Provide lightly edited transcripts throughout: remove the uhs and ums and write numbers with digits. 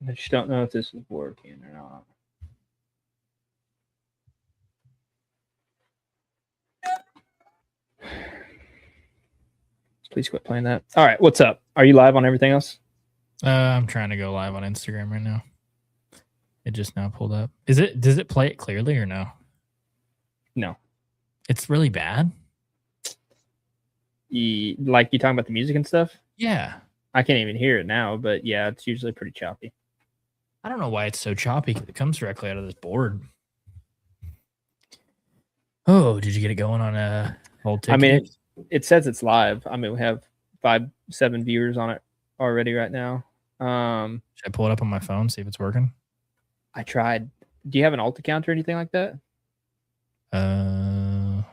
I just don't know if this is working or not. Please quit playing that. All right, what's up? Are you live on everything else? I'm trying to go live on Instagram right now. It just now pulled up. Does it play it clearly or no? No. It's really bad? Like you talking about the music and stuff? Yeah. I can't even hear it now, but yeah, it's usually pretty choppy. I don't know why it's so choppy. It comes directly out of this board. Oh, did you get it going on old TikTok? I mean, it says it's live. I mean, we have 5-7 viewers on it already right now. Should I pull it up on my phone, see if it's working? I tried. Do you have an alt account or anything like that? I'm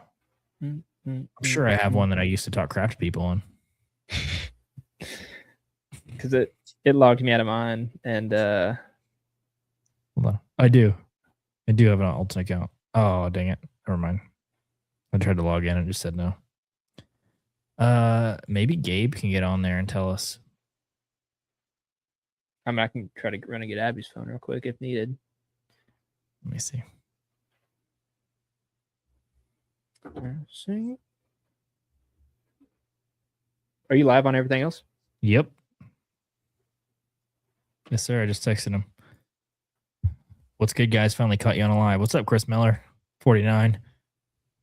sure I have one that I used to talk crap to people on. Because it logged me out of mine, and hold on. I do have an alt account. Oh, dang it. Never mind. I tried to log in and it just said no. Maybe Gabe can get on there and tell us. I mean, I can try to run and get Abby's phone real quick if needed. Let me see. Are you live on everything else? Yep. Yes, sir. I just texted him. What's good, guys? Finally caught you on a live. What's up, Chris Miller? 49.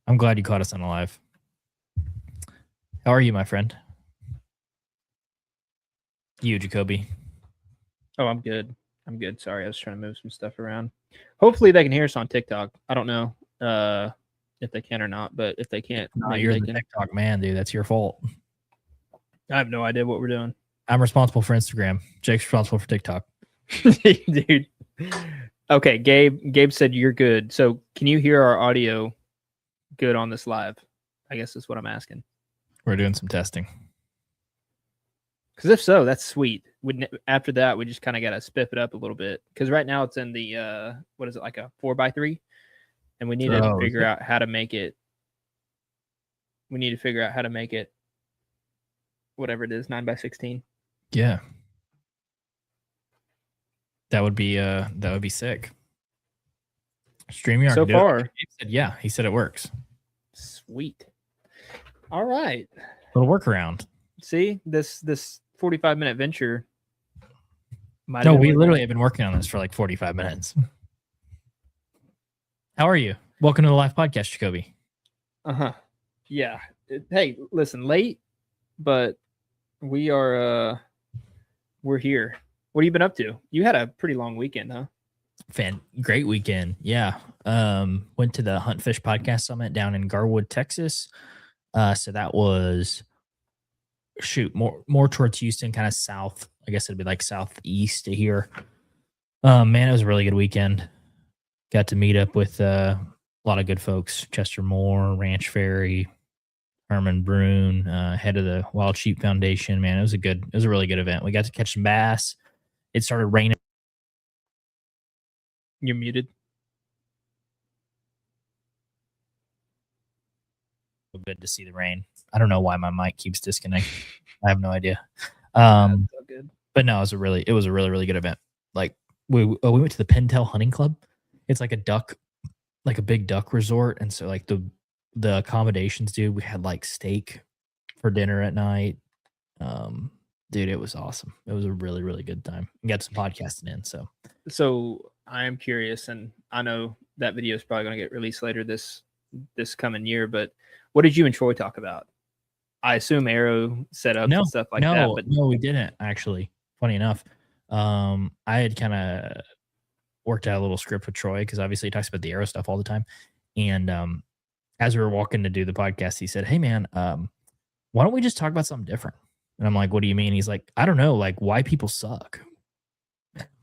I'm glad you caught us on a live. How are you, my friend? You, Jacoby. Oh, I'm good. Sorry, I was trying to move some stuff around. Hopefully they can hear us on TikTok. I don't know if they can or not, but if they can't, you're the TikTok man, dude. That's your fault. I have no idea what we're doing. I'm responsible for Instagram. Jake's responsible for TikTok. Dude. Okay, Gabe said you're good. So can you hear our audio good on this live? I guess that's what I'm asking. We're doing some testing. Because if so, that's sweet. After that, we just kind of got to spiff it up a little bit. Because right now it's in the, what is it, like a 4x3? And we need to figure out how to make it. We need to figure out how to make it whatever it is, 9x16. Yeah. That would be sick. StreamYard so far. He said it works. Sweet. All right. Little workaround. See, this 45-minute venture. No, we literally have been working on this for like 45 minutes. How are you? Welcome to the live podcast, Jacoby. Yeah. Hey, listen, late, but we are we're here. What have you been up to? You had a pretty long weekend, huh? Great weekend. Yeah. Went to the Hunt Fish Podcast Summit down in Garwood, Texas. So that was more towards Houston, kind of south. I guess it'd be like southeast to here. Man, it was a really good weekend. Got to meet up with a lot of good folks. Chester Moore, Ranch Fairy, Herman Brune, head of the Wild Sheep Foundation. Man, it was a really good event. We got to catch some bass. It started raining. You're muted. Good to see the rain. I don't know why my mic keeps disconnecting. I have no idea. So good. But no, it was a really good event. Like we went to the Pintail Hunting Club. It's like a big duck resort, and so like the accommodations, dude. We had like steak for dinner at night. Dude, it was awesome. It was a really, really good time. We got some podcasting in. So I am curious, and I know that video is probably going to get released later this coming year, but what did you and Troy talk about? I assume arrow setup and stuff like that. But no, we didn't actually. Funny enough, I had kind of worked out a little script with Troy because obviously he talks about the arrow stuff all the time. And as we were walking to do the podcast, he said, "Hey man, why don't we just talk about something different?" And I'm like, "What do you mean?" He's like, "I don't know, like why people suck."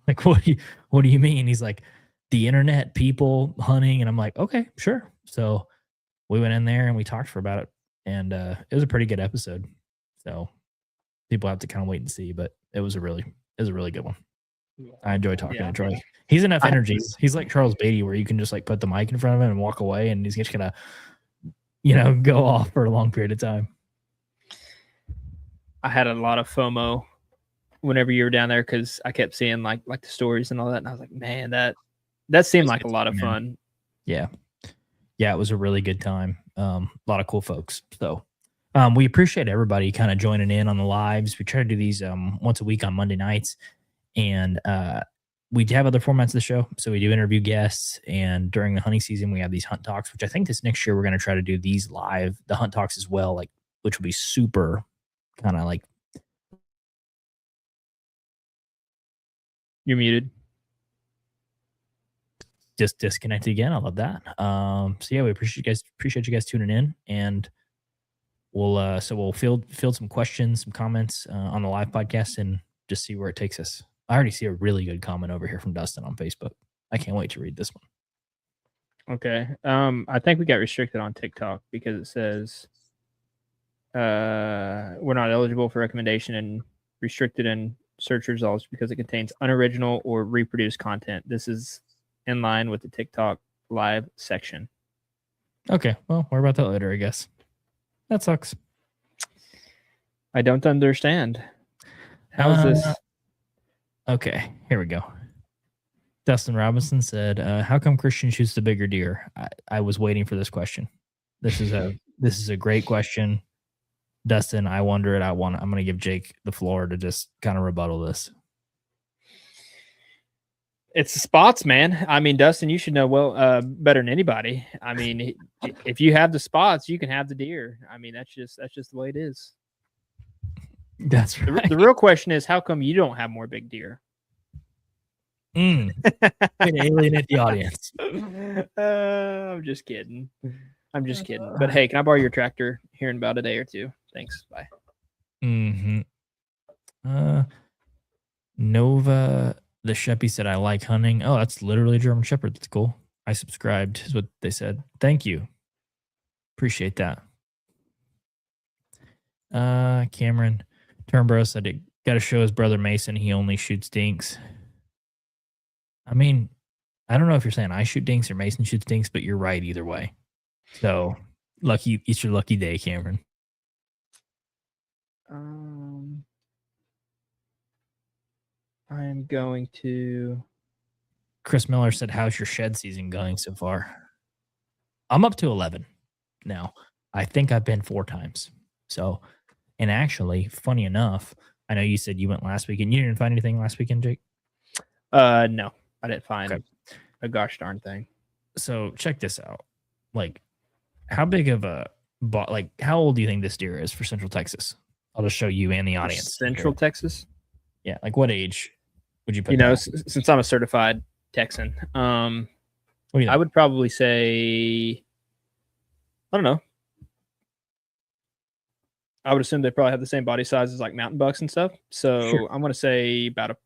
Like, what do you mean? He's like, "The internet, people, hunting," and I'm like, "Okay, sure." So we went in there and we talked for about it, and it was a pretty good episode. So people have to kind of wait and see, but it was a really good one. I enjoy talking to Troy. He's enough energy. He's like Charles Beatty, where you can just like put the mic in front of him and walk away, and he's just gonna, go off for a long period of time. I had a lot of FOMO whenever you were down there, because I kept seeing like the stories and all that, and I was like, man, that seemed like a lot of fun. Yeah, it was a really good time. A lot of cool folks. So we appreciate everybody kind of joining in on the lives. We try to do these once a week on Monday nights, and we have other formats of the show. So we do interview guests, and during the hunting season, we have these hunt talks, which I think this next year we're going to try to do these live, the hunt talks as well, like which will be super kind of like. You're muted. Just disconnected again. I love that. So yeah, we appreciate you guys tuning in, and we'll field some questions, some comments on the live podcast, and just see where it takes us. I already see a really good comment over here from Dustin on Facebook. I can't wait to read this one. Okay. I think we got restricted on TikTok because it says we're not eligible for recommendation and restricted in search results because it contains unoriginal or reproduced content. This is in line with the TikTok live section. Okay. Well, worry about that later, I guess. That sucks. I don't understand. How's this? Okay, here we go. Dustin Robinson said, how come Christian shoots the bigger deer? I was waiting for this question. This is a great question. Dustin, I wonder it. I'm going to give Jake the floor to just kind of rebuttal this. It's the spots, man. I mean, Dustin, you should know better than anybody. I mean, if you have the spots, you can have the deer. I mean, that's just the way it is. That's right. The real question is, how come you don't have more big deer? Alienate the audience. I'm just kidding. But hey, can I borrow your tractor here in about a day or two? Thanks. Bye. Nova the Sheppy said, I like hunting. Oh, that's literally a German Shepherd. That's cool. I subscribed is what they said. Thank you. Appreciate that. Cameron Turnborough said it got to show his brother Mason he only shoots dinks. I mean, I don't know if you're saying I shoot dinks or Mason shoots dinks, but you're right either way. So lucky, it's your lucky day, Cameron. I'm going to. Chris Miller said, how's your shed season going so far? I'm up to 11 now. I think I've been 4 times. So, and actually, funny enough, I know you said you went last weekend. You didn't find anything last weekend, Jake? No, I didn't find a gosh darn thing. So check this out. Like, how big of how old do you think this deer is for Central Texas? I'll just show you and the audience. Central Texas? Yeah. Like, what age would you put? Since I'm a certified Texan, I would probably say, I don't know. I would assume they probably have the same body size as like mountain bucks and stuff. So sure. I'm going to say about a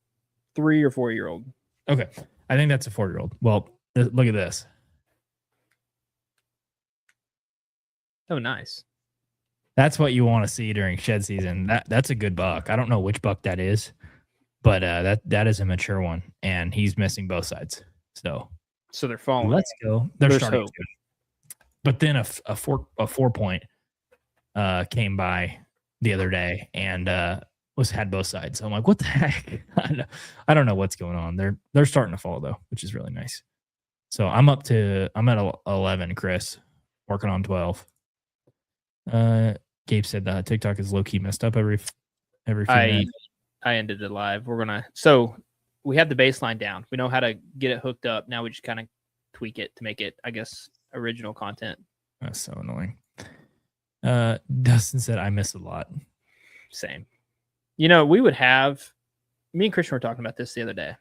3 or 4 year old. Okay. I think that's a 4-year-old. Well, look at this. Oh, nice. That's what you want to see during shed season. That's a good buck. I don't know which buck that is, but that is a mature one, and he's missing both sides. So they're falling. Let's go. They're starting to. But then a 4-point came by the other day and had both sides. So I'm like, what the heck? I don't know what's going on. They're starting to fall though, which is really nice. So I'm at 11, Chris, working on 12. Gabe said that TikTok is low key messed up every few minutes. I ended it live. So we have the baseline down. We know how to get it hooked up. Now we just kind of tweak it to make it, I guess, original content. That's so annoying. Dustin said, I miss a lot. Same. You know, me and Christian were talking about this the other day.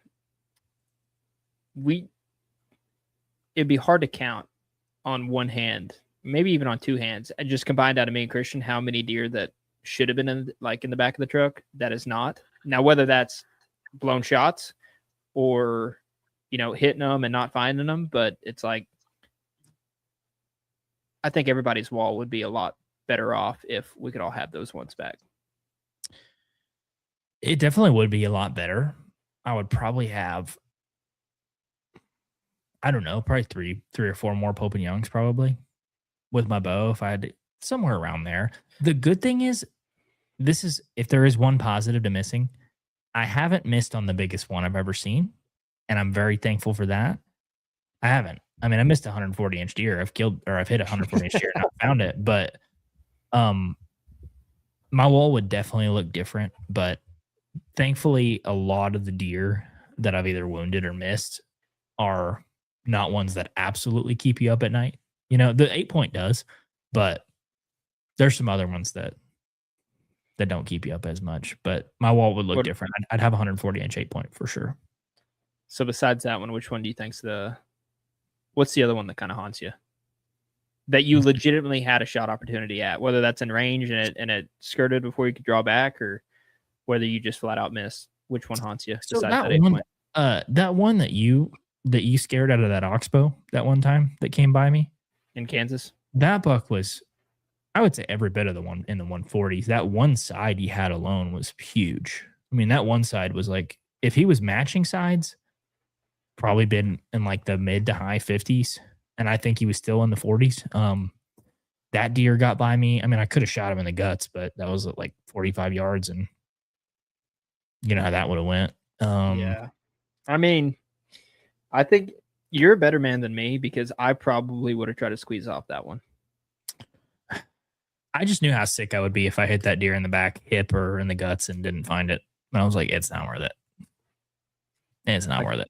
It'd be hard to count on one hand, maybe even on 2 hands, and just combined out of me and Christian, how many deer that should have been in the back of the truck that is not. Now, whether that's blown shots or, hitting them and not finding them, but it's like, I think everybody's wall would be a lot better off if we could all have those ones back. It definitely would be a lot better. I would probably have, I don't know, probably three or 4 more Pope and Youngs probably with my bow if I had somewhere around there. The good thing is, if there is one positive to missing, I haven't missed on the biggest one I've ever seen, and I'm very thankful for that. I haven't. I mean, I missed a 140-inch deer. I've hit a 140-inch deer and not found it, but my wall would definitely look different. But thankfully, a lot of the deer that I've either wounded or missed are not ones that absolutely keep you up at night. You know, the 8-point does, but there's some other ones that don't keep you up as much. But my wall would look different. I'd have a 140-inch 8-point for sure. So besides that one, which one do you think's what's the other one that kind of haunts you? That you legitimately had a shot opportunity at, whether that's in range and it skirted before you could draw back, or whether you just flat out missed. Which one haunts you? So that one that you scared out of that oxbow that one time that came by me in Kansas, that buck was, I would say, every bit of the one in the 140s. That one side he had alone was huge. I mean, that one side was like, if he was matching sides, probably been in like the mid to high 50s. And I think he was still in the 40s. That deer got by me. I mean, I could have shot him in the guts, but that was at like 45 yards, and you know how that would have went. Yeah. I mean, I think you're a better man than me, because I probably would have tried to squeeze off that one. I just knew how sick I would be if I hit that deer in the back hip or in the guts and didn't find it. And I was like, it's not worth it. It's not worth it.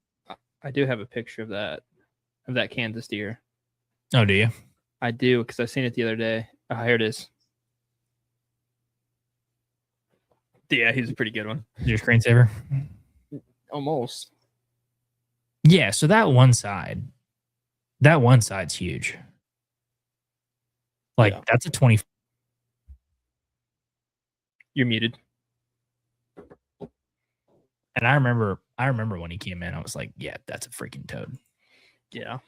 I do have a picture of that Kansas deer. Oh, do you? I do, because I seen it the other day. Oh, here it is. Yeah, he's a pretty good one. Your screensaver? Almost. Yeah, so that one side's huge. Like, that's a 20. You're muted. And I remember when he came in, I was like, yeah, that's a freaking toad. Yeah.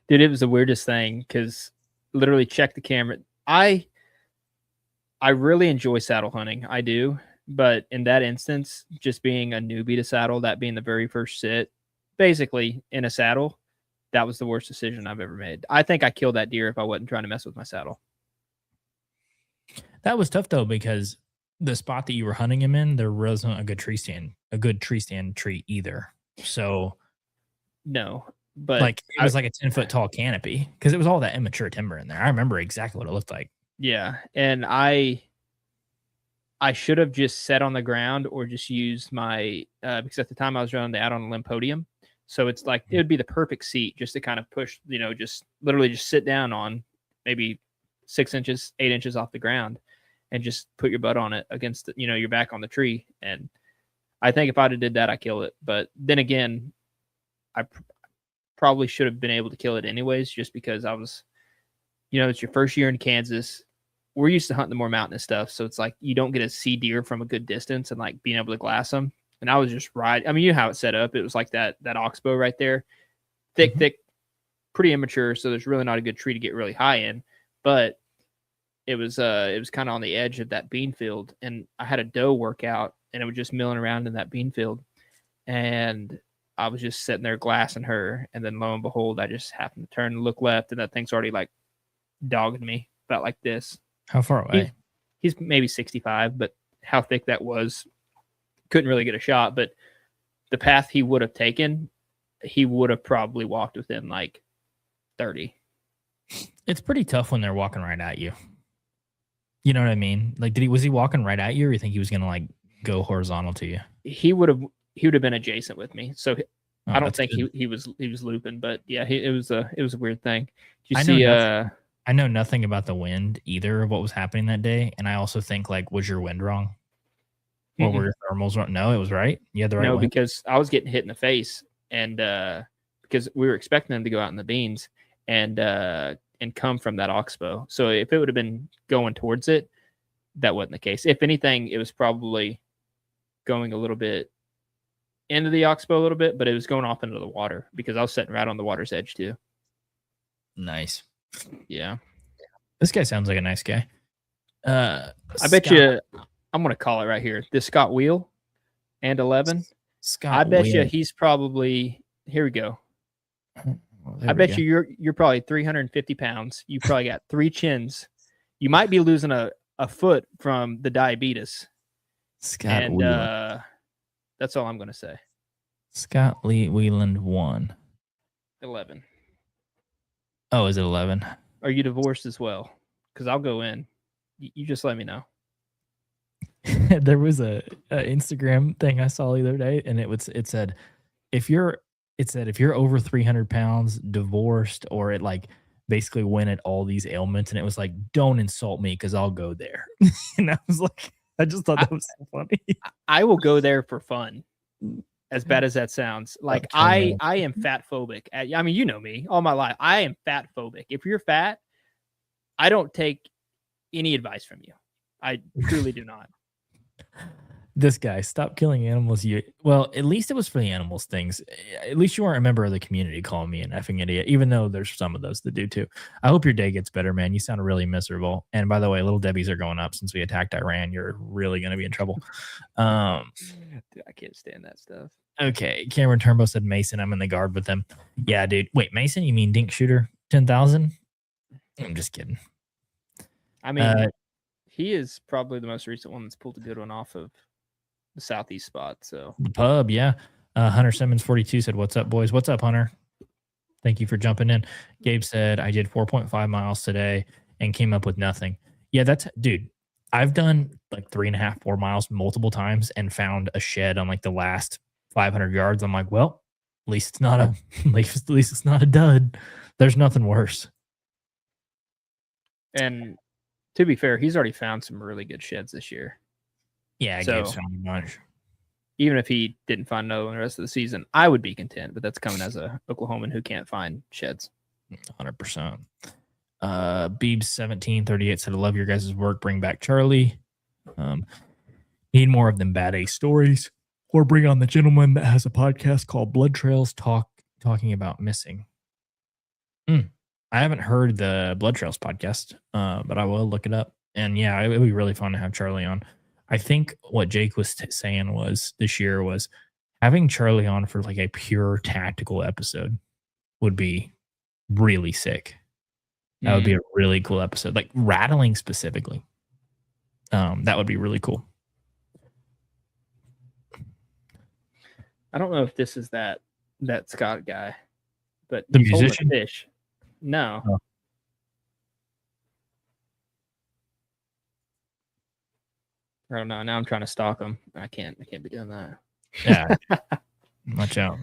Dude, it was the weirdest thing, because literally check the camera. I really enjoy saddle hunting. I do. But in that instance, just being a newbie to saddle, that being the very first sit, basically in a saddle, that was the worst decision I've ever made. I think I killed that deer if I wasn't trying to mess with my saddle. That was tough, though, because the spot that you were hunting him in, there wasn't a good tree stand tree either. So no, but like it was like a 10-foot tall canopy, because it was all that immature timber in there. I remember exactly what it looked like. Yeah, and I should have just sat on the ground or just used my because at the time I was running the out on a limb podium, so it's like it would be the perfect seat just to kind of push, just literally just sit down on, maybe 6 inches, 8 inches off the ground, and just put your butt on it against your back on the tree. And I think if I'd have did that, I kill it. But then again, I probably should have been able to kill it anyways, just because I was, it's your first year in Kansas. We're used to hunting the more mountainous stuff, so it's like you don't get to see deer from a good distance and like being able to glass them. And I was just riding. I mean, you know how it's set up. It was like that oxbow right there, thick, pretty immature. So there's really not a good tree to get really high in, but it was kind of on the edge of that bean field, and I had a doe workout, and it was just milling around in that bean field, and I was just sitting there glassing her, and then lo and behold, I just happened to turn and look left, and that thing's already like dogged me about like this. How far away? He's maybe 65, but how thick that was, couldn't really get a shot. But the path he would have taken, he would have probably walked within like 30. It's pretty tough when they're walking right at you. You know what I mean? Like, was he walking right at you, or you think he was gonna like go horizontal to you? He would have been adjacent with me. So I don't think he was looping, but yeah, it was a weird thing. Did you see? I know nothing about the wind either of what was happening that day, and I also think, like, was your wind wrong? Or were your thermals wrong? No, it was right. You had the right wind. No, because I was getting hit in the face, and because we were expecting them to go out in the beans and come from that oxbow. So if it would have been going towards it, that wasn't the case. If anything, it was probably going a little bit into the oxbow a little bit, but it was going off into the water because I was sitting right on the water's edge too. Nice. Yeah. This guy sounds like a nice guy. I bet you, I'm going to call it right here. This Scott Wheel and 11. I bet you he's probably, here we go. I bet you you're probably 350 pounds. You probably got 3 chins. You might be losing a foot from the diabetes. Scott and Wheel. That's all I'm going to say. Scott Lee Wieland won. 11. Oh, is it 11? Are you divorced as well? Because I'll go in. You just let me know. There was a Instagram thing I saw the other day, and it said if you're over 300 pounds, divorced, or it like basically went at all these ailments, and it was like, don't insult me because I'll go there. And I was like, I just thought that was so funny. I will go there for fun. As bad as that sounds, like I am fat phobic. I mean, you know me all my life. I am fat phobic. If you're fat, I don't take any advice from you. I truly do not. This guy, stop killing animals. Well, at least it was for the animals things. At least you weren't a member of the community calling me an effing idiot, even though there's some of those that do too. I hope your day gets better, man. You sound really miserable. And by the way, little Debbie's are going up since we attacked Iran. You're really going to be in trouble. Dude, I can't stand that stuff. Okay. Cameron Turnbow said, Mason, I'm in the guard with them. Yeah, dude. Wait, Mason? You mean Dink Shooter 10,000? I'm just kidding. I mean, he is probably the most recent one that's pulled a good one off of the southeast spot. So the pub, yeah. Hunter Simmons 42 said, "What's up, boys? What's up, Hunter? Thank you for jumping in." Gabe said, "I did 4.5 miles today and came up with nothing." Yeah, dude. I've done like 3.5, 4 miles multiple times and found a shed on like the last 500 yards. I'm like, well, at least it's not a dud. There's nothing worse. And to be fair, he's already found some really good sheds this year. Yeah, Gabe's found a bunch. Even if he didn't find no one the rest of the season, I would be content. But that's coming as a Oklahoman who can't find sheds. 100%. Beebs 1738 said, "I love your guys' work. Bring back Charlie. Need more of them bad A stories, or bring on the gentleman that has a podcast called Blood Trails talking about missing." I haven't heard the Blood Trails podcast, but I will look it up. And yeah, it would be really fun to have Charlie on. I think what Jake was saying was this year was having Charlie on for like a pure tactical episode would be really sick. That would be a really cool episode, like rattling specifically. That would be really cool. I don't know if this is that Scott guy, but the musician fish. No. Oh. I don't know. Now I'm trying to stalk him. I can't be doing that. Yeah. Watch out.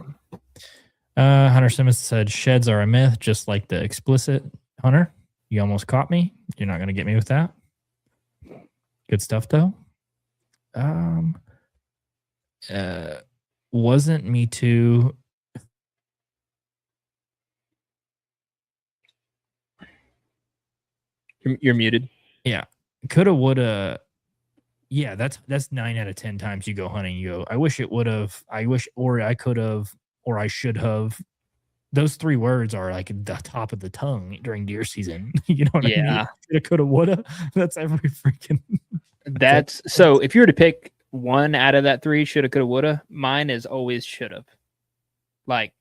Hunter Simmons said sheds are a myth, just like the explicit. Hunter, you almost caught me. You're not going to get me with that. Good stuff, though. Wasn't Me Too. You're muted. Yeah. Coulda, woulda. Yeah, that's 9 out of 10 times you go hunting. You go, I wish it would have. I wish, or I could have, or I should have. Those 3 words are like the top of the tongue during deer season. You know what I mean? Shoulda, coulda, woulda. That's every freaking. That's so. If you were to pick one out of that 3, shoulda, coulda, woulda, mine is always should have. Like,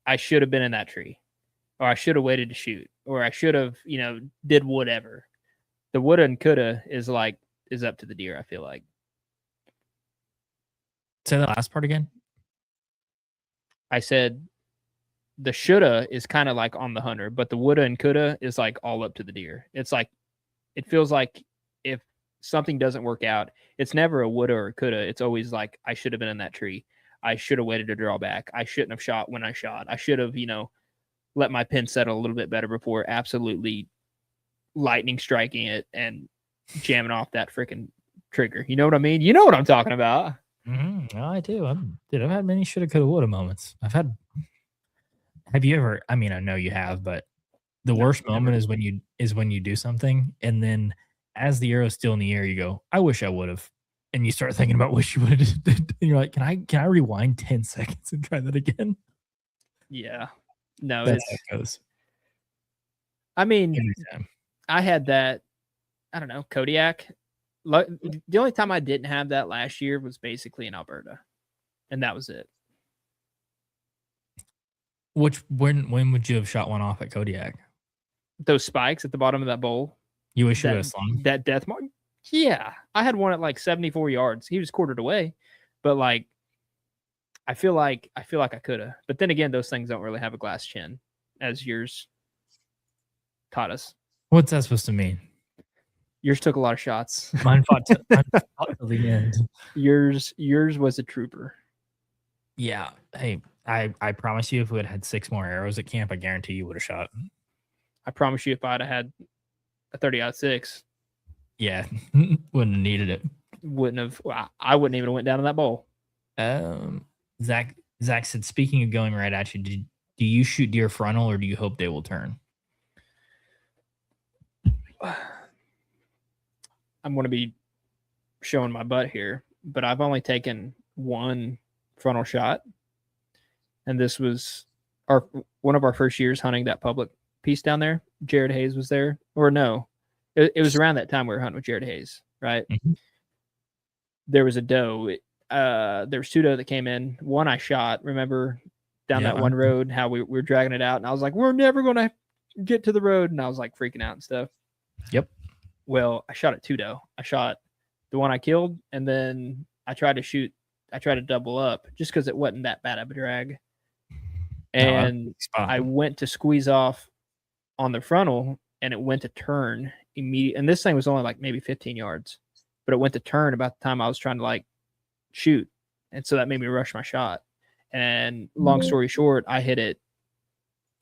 I should have been in that tree, or I should have waited to shoot, or I should have, did whatever. The woulda and coulda is up to the deer, I feel like. Say the last part again. I said the shoulda is kind of like on the hunter, but the woulda and coulda is like all up to the deer. It's like, it feels like if something doesn't work out, it's never a woulda or a coulda. It's always like, I should have been in that tree. I should have waited to draw back. I shouldn't have shot when I shot. I should have, let my pin settle a little bit better before absolutely lightning striking it and jamming off that freaking trigger. You know what I mean? You know what I'm talking about. Mm-hmm. Oh, I do. I've had many shoulda, coulda, woulda moments. Have you ever? I mean, I know you have, but the worst moment is when you do something, and then as the arrow's still in the air, you go, "I wish I would have," and you start thinking about wish you would have. And you're like, "Can I rewind 10 seconds and try that again?" Yeah. No, that's how it goes. I mean, I had that. I don't know, Kodiak. The only time I didn't have that last year was basically in Alberta, and that was it. When would you have shot one off at Kodiak? Those spikes at the bottom of that bowl. You wish you would have slung that death mark. Yeah, I had one at like 74 yards. He was quartered away, but like I feel like I could have, but then again, those things don't really have a glass chin, as yours taught us. What's that supposed to mean? Yours took a lot of shots. Mine fought to the end. Yours was a trooper. Yeah. Hey, I promise you, if we had 6 more arrows at camp, I guarantee you would have shot. I promise you, if I'd have had a 30-06, yeah, wouldn't have needed it. Wouldn't have. Well, I wouldn't even have went down to that bowl. Zach said, speaking of going right at you, do you shoot deer frontal or do you hope they will turn? I'm going to be showing my butt here, but I've only taken one frontal shot, and this was one of our first years hunting that public piece down there. Jared Hayes was there, or no, it was around that time we were hunting with Jared Hayes, right? Mm-hmm. There was a doe. There was 2 doe that came in. One I shot. Remember down that one road how we were dragging it out, and I was like, "We're never going to get to the road," and I was like freaking out and stuff. Yep. Well, I shot at 2 doe. I shot the one I killed, and then I tried to double up just because it wasn't that bad of a drag. And I went to squeeze off on the frontal, and it went to turn immediately. And this thing was only like maybe 15 yards, but it went to turn about the time I was trying to like shoot. And so that made me rush my shot. And long story short, I hit it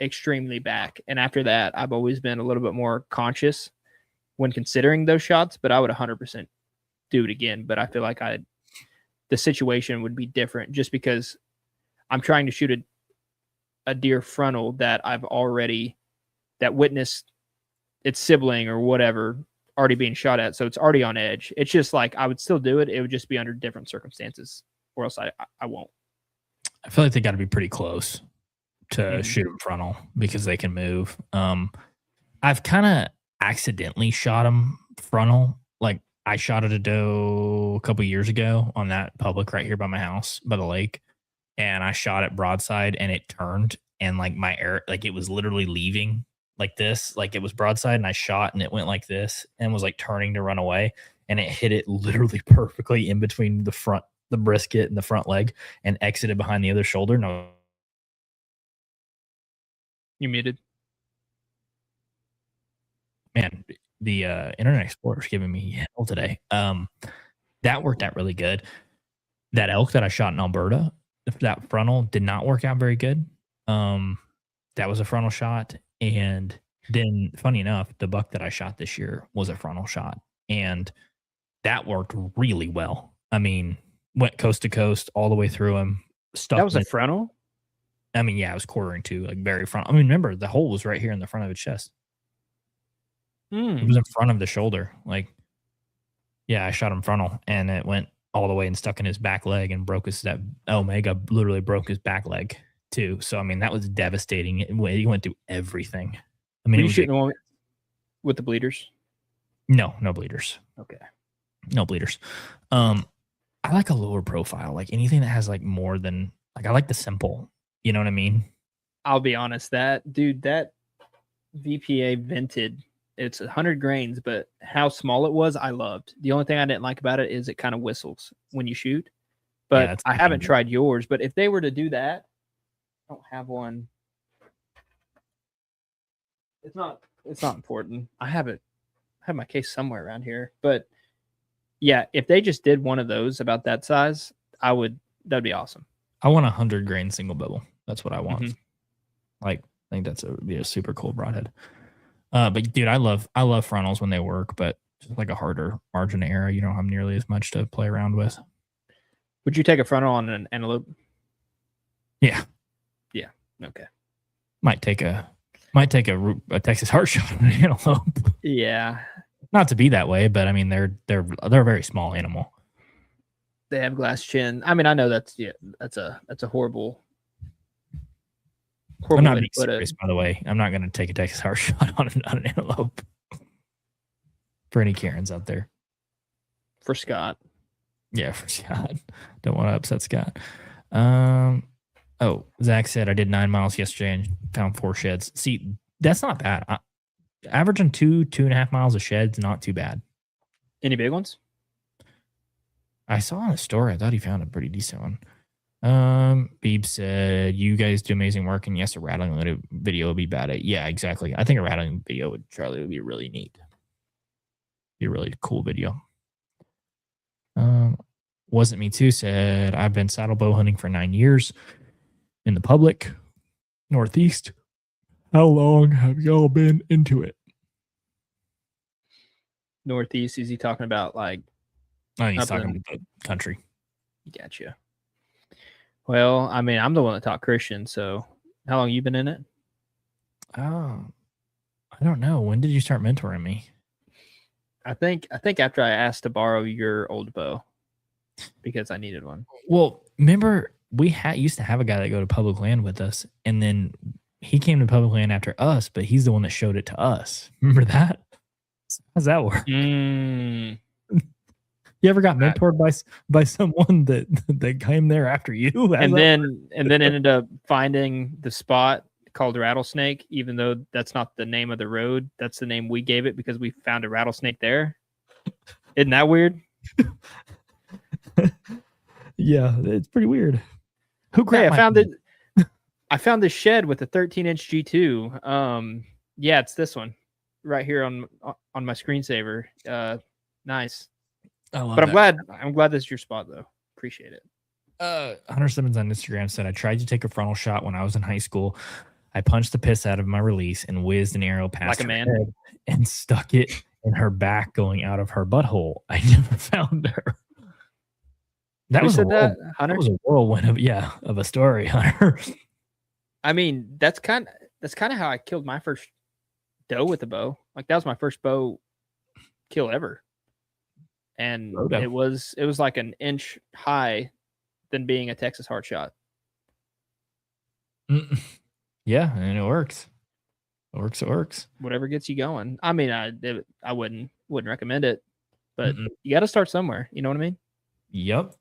extremely back. And after that, I've always been a little bit more conscious when considering those shots, but I would 100% do it again. But I feel like the situation would be different just because I'm trying to shoot a deer frontal that that witnessed its sibling or whatever already being shot at. So it's already on edge. It's just like, I would still do it. It would just be under different circumstances, or else I won't. I feel like they got to be pretty close to shoot them frontal because they can move. I've kind of accidentally shot them frontal. Like I shot at a doe a couple years ago on that public right here by my house by the lake, and I shot it broadside and it turned, and like my air, like it was literally leaving like this, like it was broadside, and I shot and it went like this and was like turning to run away, and it hit it literally perfectly in between the brisket and the front leg, and exited behind the other shoulder. No, you muted. Man, the Internet Explorer is giving me hell today. That worked out really good. That elk that I shot in Alberta, that frontal did not work out very good. That was a frontal shot. And then, funny enough, the buck that I shot this year was a frontal shot. And that worked really well. I mean, went coast to coast all the way through him. That was a frontal? I mean, yeah, I was quartering to, like, very front. I mean, remember, the hole was right here in the front of his chest. It was in front of the shoulder. Like, yeah, I shot him frontal, and it went all the way and stuck in his back leg and broke that Omega literally broke his back leg too. So, I mean, that was devastating. He went through everything. I mean, were you shooting the one with the bleeders? No bleeders. Okay. No bleeders. I like a lower profile, like anything that has like more than, like, I like the simple, you know what I mean? I'll be honest, that VPA vented, it's 100 grains, but how small it was, I loved. The only thing I didn't like about it is it kind of whistles when you shoot. But yeah, I haven't tried yours. But if they were to do that, I don't have one. It's not important. I have my case somewhere around here. But yeah, if they just did one of those about that size, that'd be awesome. I want 100 grain single bevel. That's what I want. Like, I think would be a super cool broadhead. But dude, I love frontals when they work, but just like a harder margin of error, you don't have nearly as much to play around with. Would you take a frontal on an antelope? Yeah. Yeah. Okay. Might take a Texas heart shot on an antelope. Yeah. Not to be that way, but I mean they're a very small animal. They have glass chin. I mean, I know that's a horrible. I'm not being serious, by the way. I'm not going to take a Texas heart shot on an antelope. For any Karens out there. For Scott. Yeah, for Scott. Don't want to upset Scott. Zach said I did 9 miles yesterday and found 4 sheds. See, that's not bad. Averaging 2.5 miles of sheds, not too bad. Any big ones? I saw on the story. I thought he found a pretty decent one. Beeb said, you guys do amazing work, and yes, a rattling video would be bad at. Yeah, exactly. I think a rattling video with Charlie would be really neat. Be a really cool video. Wasn't me too said, I've been saddle bow hunting for 9 years in the public Northeast. How long have y'all been into it? Northeast, is he talking about like? Oh, he's talking about the country. Gotcha. Well, I mean, I'm the one that taught Christian. So, how long you been in it? Oh, I don't know. When did you start mentoring me? I think after I asked to borrow your old bow because I needed one. Well, remember we used to have a guy that go to public land with us, and then he came to public land after us, but he's the one that showed it to us. Remember that? How's that work? You ever got mentored by someone that came there after you? And then ended up finding the spot called Rattlesnake, even though that's not the name of the road. That's the name we gave it because we found a rattlesnake there. Isn't that weird? Yeah, it's pretty weird. Hey, I found this shed with a 13-inch G2. Yeah, it's this one right here on my screensaver. Nice. I'm glad this is your spot though. Appreciate it. Hunter Simmons on Instagram said, I tried to take a frontal shot when I was in high school. I punched the piss out of my release and whizzed an arrow past her head and stuck it in her back going out of her butthole. I never found her. That was a whirlwind of a story, Hunter. I mean, that's kind of how I killed my first doe with a bow. Like that was my first bow kill ever. And it was like an inch high than being a Texas hard shot. Yeah, and it works. It works. Whatever gets you going. I mean, I wouldn't recommend it, but you got to start somewhere. You know what I mean? Yep.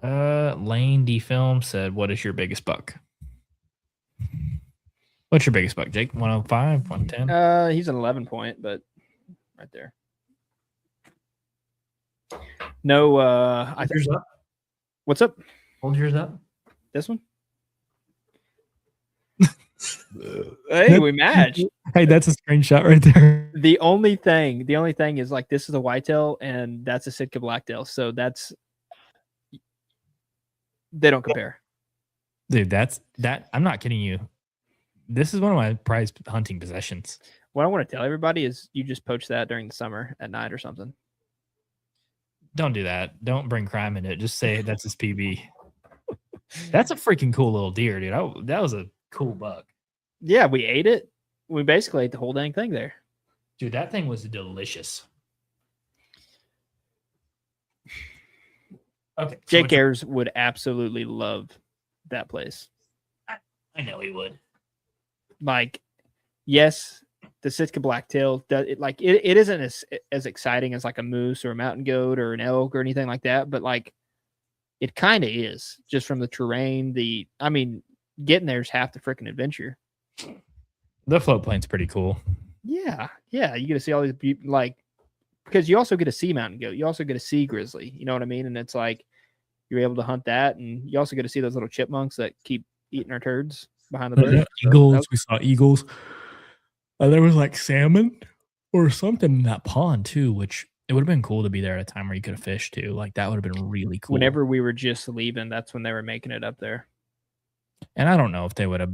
Lane D Film said, what is your biggest buck? What's your biggest buck, Jake? 105, 110? He's an 11 point, but right there. No, Hold yours up. What's up? Hold yours up. This one? Hey, we matched. Hey, that's a screenshot right there. The only thing is like this is a whitetail and that's a Sitka blacktail. So they don't compare. Dude, that I'm not kidding you. This is one of my prized hunting possessions. What I want to tell everybody is you just poach that during the summer at night or something. Don't do that. Don't bring crime into it. Just say that's his PB. That's a freaking cool little deer, dude. That was a cool buck. Yeah, we ate it. We basically ate the whole dang thing there. Dude, that thing was delicious. Okay. Jake Ayers would absolutely love that place. I know he would. Like, yes, the Sitka blacktail, it isn't as exciting as like a moose or a mountain goat or an elk or anything like that, but like it kind of is just from the terrain. Getting there is half the freaking adventure. The float plane's pretty cool. Yeah. You get to see all these because you also get to see mountain goat. You also get to see grizzly. You know what I mean? And it's like you're able to hunt that, and you also get to see those little chipmunks that keep eating our turds behind the bush. Eagles. We saw eagles. There was like salmon or something in that pond too, which it would have been cool to be there at a time where you could have fished too. Like that would have been really cool. Whenever we were just leaving, that's when they were making it up there. And I don't know if they would have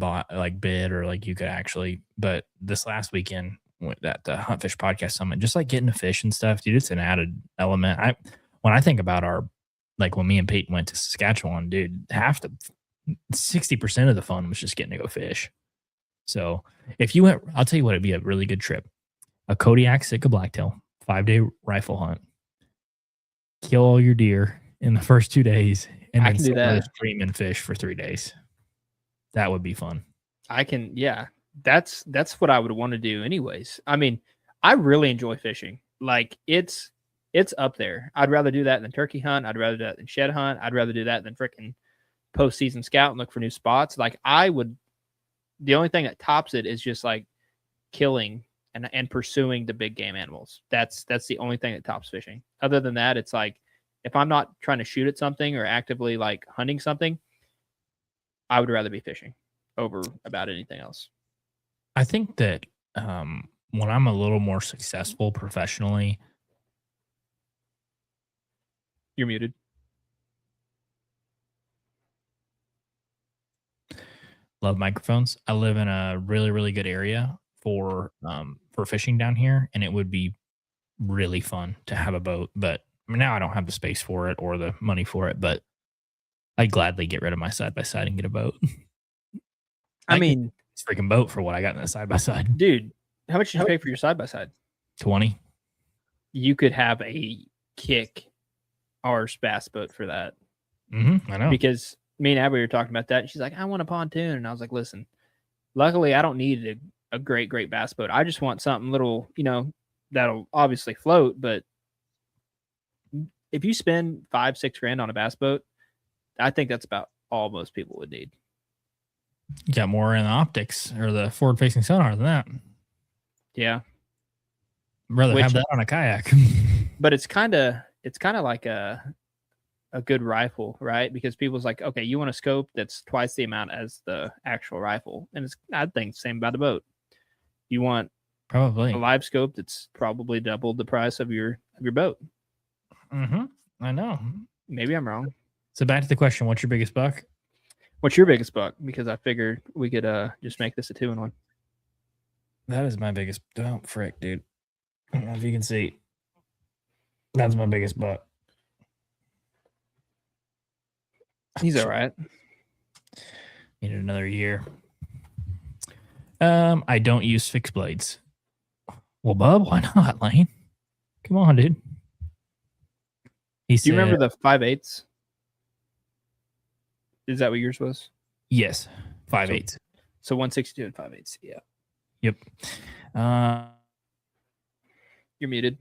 bid or like you could actually, but this last weekend at the Hunt Fish Podcast Summit, just like getting to fish and stuff, dude, it's an added element. When I think about when me and Peyton went to Saskatchewan, dude, 60% of the fun was just getting to go fish. So if you went, I'll tell you what, it'd be a really good trip. A Kodiak Sitka blacktail, 5-day rifle hunt, kill all your deer in the first 2 days, and then sit by the stream and fish for 3 days. That would be fun. Yeah. That's what I would want to do anyways. I mean, I really enjoy fishing. Like it's up there. I'd rather do that than turkey hunt. I'd rather do that than shed hunt. I'd rather do that than freaking postseason scout and look for new spots. Like the only thing that tops it is just like killing and pursuing the big game animals. That's the only thing that tops fishing. Other than that, it's like if I'm not trying to shoot at something or actively like hunting something, I would rather be fishing over about anything else. I think that when I'm a little more successful professionally. You're muted. Love microphones. I live in a really, really good area for fishing down here, and it would be really fun to have a boat. But now I don't have the space for it or the money for it, but I'd gladly get rid of my side by side and get a boat. I mean, it's freaking boat for what I got in the side by side. Dude, how much did you pay for your side by side? 20. You could have a kick arse bass boat for that. I know. Because me and Abby were talking about that, and she's like, I want a pontoon. And I was like, listen, luckily I don't need a great bass boat. I just want something little, that'll obviously float. But if you spend $5-6 on a bass boat, I think that's about all most people would need. You got more in the optics or the forward facing sonar than that. Yeah. I'd rather have that on a kayak. But it's kind of like a good rifle, right? Because people's like, okay, you want a scope that's twice the amount as the actual rifle. And I think same about the boat. You want probably a live scope that's probably double the price of your boat. I know. Maybe I'm wrong. So back to the question, what's your biggest buck? What's your biggest buck? Because I figured we could just make this a 2-in-1. That is my biggest. Oh, frick, dude. I don't know if you can see. That's my biggest buck. He's all right. Need another year. I don't use fixed blades. Well, Bub, why not, Lane? Come on, dude. Do you remember the 5/8? Is that what yours was? Yes, 5/8. So 162 and 5/8. Yeah. Yep. You're muted.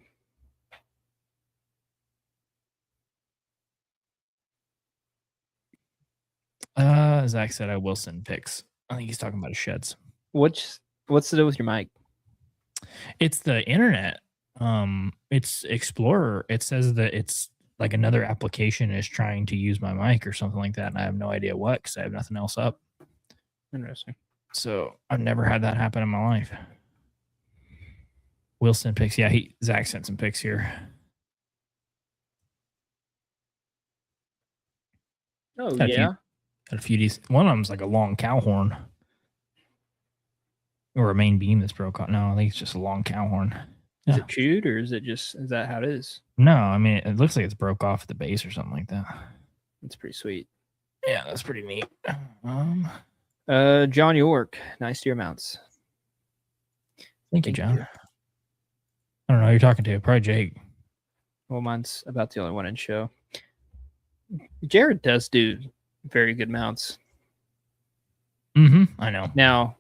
Zach said I will send pics. I think he's talking about his sheds. What's the deal with your mic? It's the internet. It's Explorer. It says that it's like another application is trying to use my mic or something like that, and I have no idea what because I have nothing else up. Interesting. So I've never had that happen in my life. Will send pics. Yeah, Zach sent some pics here. Oh, yeah. Got a few decent. One of them's like a long cow horn. Or a main beam that's broke off. No, I think it's just a long cow horn. Is it chewed or is that how it is? No, I mean, it looks like it's broke off at the base or something like that. That's pretty sweet. Yeah, that's pretty neat. John York, nice deer mounts. Thank you, John. I don't know who you're talking to. Probably Jake. Well, mine's about the only one in show. Jared does do very good mounts. I know. Now,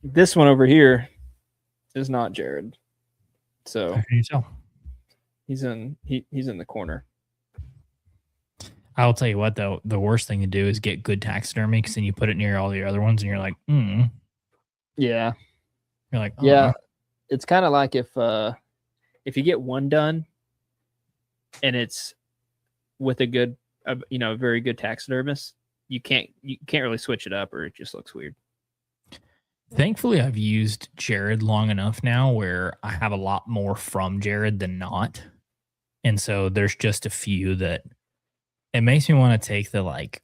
this one over here is not Jared. So how can you tell? He's in the corner. I'll tell you what, though, the worst thing to do is get good taxidermy because then you put it near all the other ones and you're like, Yeah. You're like, yeah. It's kind of like if you get one done and it's with a good, very good taxidermist, you can't really switch it up or it just looks weird. Thankfully, I've used Jared long enough now where I have a lot more from Jared than not. And so there's just a few that it makes me want to take the like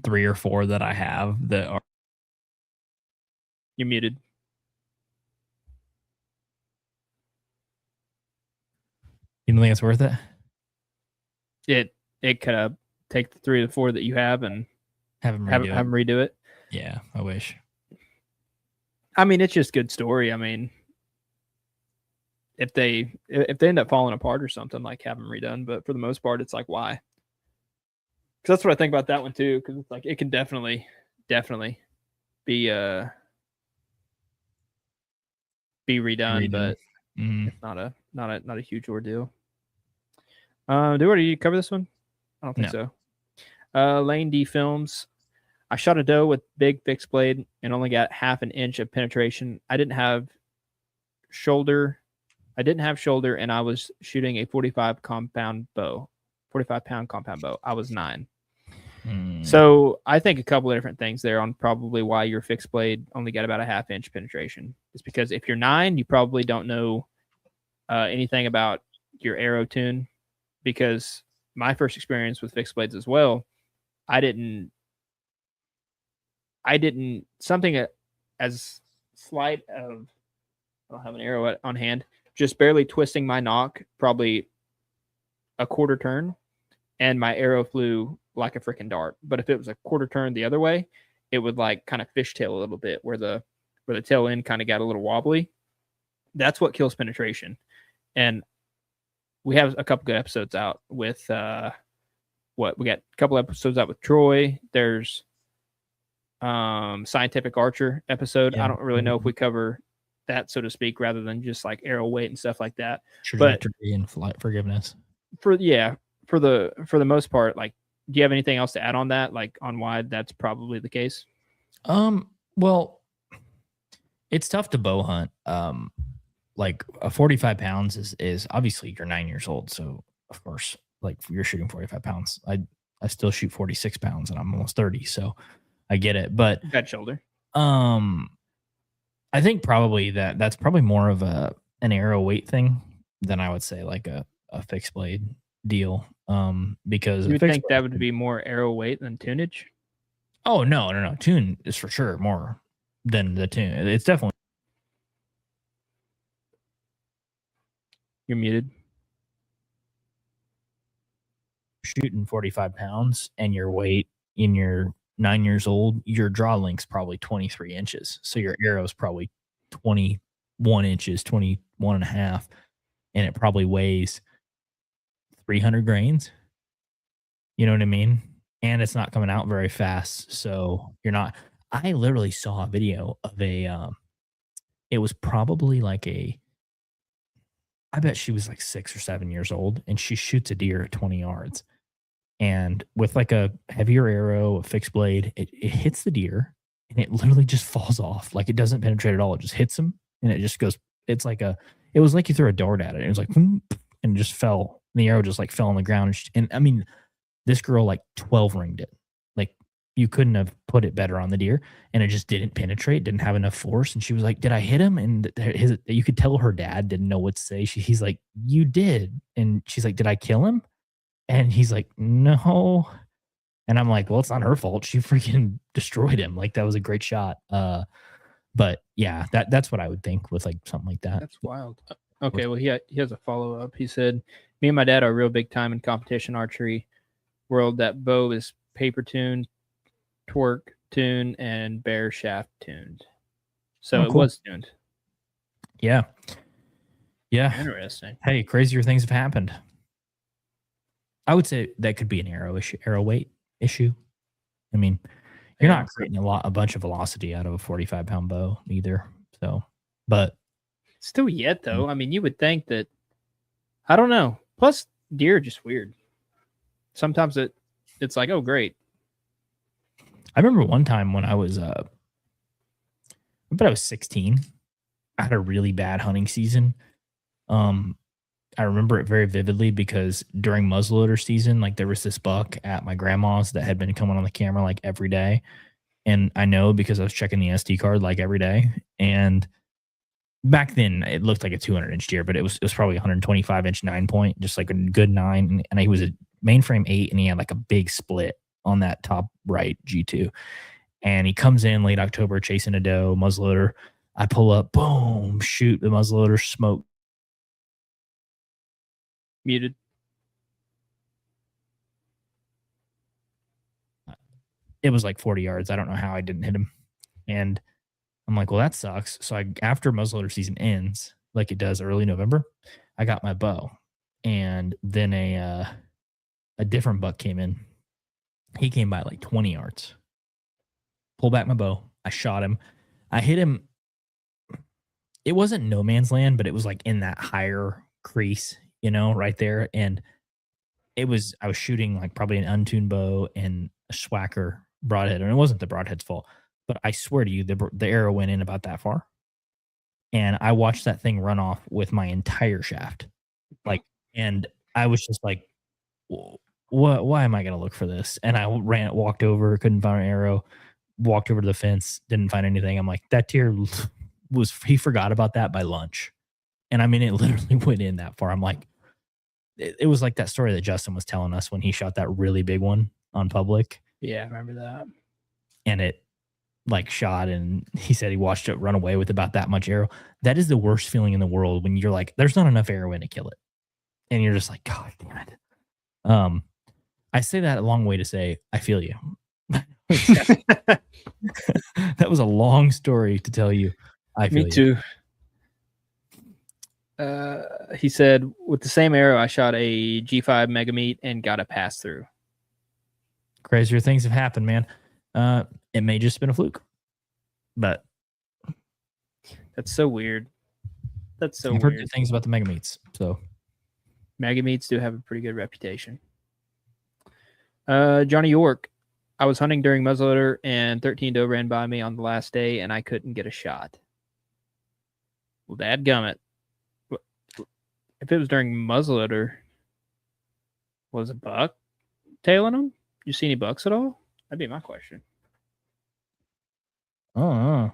3 or 4 that I have that are. You're muted. You don't think it's worth it? It could take the 3 or 4 that you have and have them redo it. Yeah, I wish. I mean, it's just good story. I mean, if they end up falling apart or something, like have them redone. But for the most part, it's like, why? Because that's what I think about that one too. Because it's like it can definitely be redone, but it's not a huge ordeal. Do you cover this one? I don't think so. Lane D Films. I shot a doe with big fixed blade and only got 1/2 inch of penetration. I didn't have shoulder, and I was shooting a 45 pound compound bow. I was 9. So I think a couple of different things there on probably why your fixed blade only got about a 1/2 inch penetration. Is because if you're 9, you probably don't know anything about your arrow tune, because my first experience with fixed blades as well, I didn't something as slight of, I don't have an arrow on hand, just barely twisting my nock, probably a quarter turn, and my arrow flew like a freaking dart. But if it was a quarter turn the other way, it would like kind of fishtail a little bit, where the tail end kind of got a little wobbly. That's what kills penetration. And we have a couple good episodes out with we got a couple episodes out with Troy. There's Scientific Archer episode. I don't really know if we cover that, so to speak, rather than just like arrow weight and stuff like that. Trajectory and flight forgiveness. For the most part, like, do you have anything else to add on that, like on why that's probably the case? Well, it's tough to bow hunt. Like a 45 pounds is obviously you're 9 years old, so of course, like you're shooting 45 pounds. I still shoot 46 pounds, and I'm almost 30, so I get it. But that shoulder. I think probably that's probably more of an arrow weight thing than I would say like a fixed blade deal. Because you would think that would be more arrow weight than tunage. Oh no. Tune is for sure more than the tune. It's definitely. You're muted. Shooting 45 pounds and your weight in your 9 years old, your draw length's probably 23 inches. So your arrow's probably 21 inches, 21 and a half, and it probably weighs 300 grains. You know what I mean? And it's not coming out very fast. So you're not. I literally saw a video of it was probably like I bet she was like 6 or 7 years old, and she shoots a deer at 20 yards. And with like a heavier arrow, a fixed blade, it hits the deer, and it literally just falls off. Like it doesn't penetrate at all. It just hits him, and it just goes. It was like you threw a dart at it. It was like, and it just fell. And the arrow just like fell on the ground. And I mean, this girl like 12 ringed it. Like you couldn't have put it better on the deer, and it just didn't penetrate, didn't have enough force. And she was like, "Did I hit him?" And you could tell her dad didn't know what to say. He's like, "You did." And she's like, "Did I kill him?" And he's like, "No." And I'm like, "Well, it's not her fault. She freaking destroyed him. Like that was a great shot." But yeah, that's what I would think with like something like that. That's wild. Okay, well, he has a follow up. He said, "Me and my dad are real big time in competition archery world. That bow is paper tuned, torque tuned, and bare shaft tuned. So It was tuned." Yeah. Interesting. Hey, crazier things have happened. I would say that could be an arrow weight issue. I mean, you're not creating a bunch of velocity out of a 45-pound bow either. So, but still yet though, I mean, you would think that, I don't know. Plus, deer are just weird. Sometimes it's like, oh, great. I remember one time when I was 16. I had a really bad hunting season. I remember it very vividly because during muzzleloader season, like there was this buck at my grandma's that had been coming on the camera like every day. And I know because I was checking the SD card like every day. And back then it looked like a 200-inch deer, but it was probably 125-inch 9-point, just like a good 9. And he was a mainframe 8, and he had like a big split on that top right G2. And he comes in late October chasing a doe, muzzleloader. I pull up, boom, shoot the muzzleloader, smoke. Muted. It was like 40 yards. I don't know how I didn't hit him. And I'm like, well, that sucks. So after muzzleloader season ends, like it does early November, I got my bow. And then a different buck came in. He came by like 20 yards. Pull back my bow. I shot him. I hit him. It wasn't no man's land, but it was like in that higher crease, right there. And I was shooting like probably an untuned bow and a Schwacker broadhead. And it wasn't the broadhead's fault, but I swear to you, the arrow went in about that far. And I watched that thing run off with my entire shaft. And I was just like, whoa. why am I going to look for this? And I walked over, couldn't find an arrow, walked over to the fence, didn't find anything. I'm like, that deer he forgot about that by lunch. And I mean, it literally went in that far. I'm like, it was like that story that Justin was telling us when he shot that really big one on public. Yeah, I remember that. And it like shot, and he said he watched it run away with about that much arrow. That is the worst feeling in the world when you're like, there's not enough arrow in to kill it. And you're just like, God damn it. I say that a long way to say, I feel you. That was a long story to tell you. I feel Me too. He said, with the same arrow, I shot a G5 Megameat and got a pass through. Crazier things have happened, man. It may just have been a fluke, but that's so weird. That's so I've weird. heard good things about the Megameats. So Megameats do have a pretty good reputation. Johnny York, I was hunting during muzzleloader and 13 doe ran by me on the last day and I couldn't get a shot. Well, dadgummit. If it was during muzzleloader, was a buck tailing them? You see any bucks at all? That'd be my question. Oh,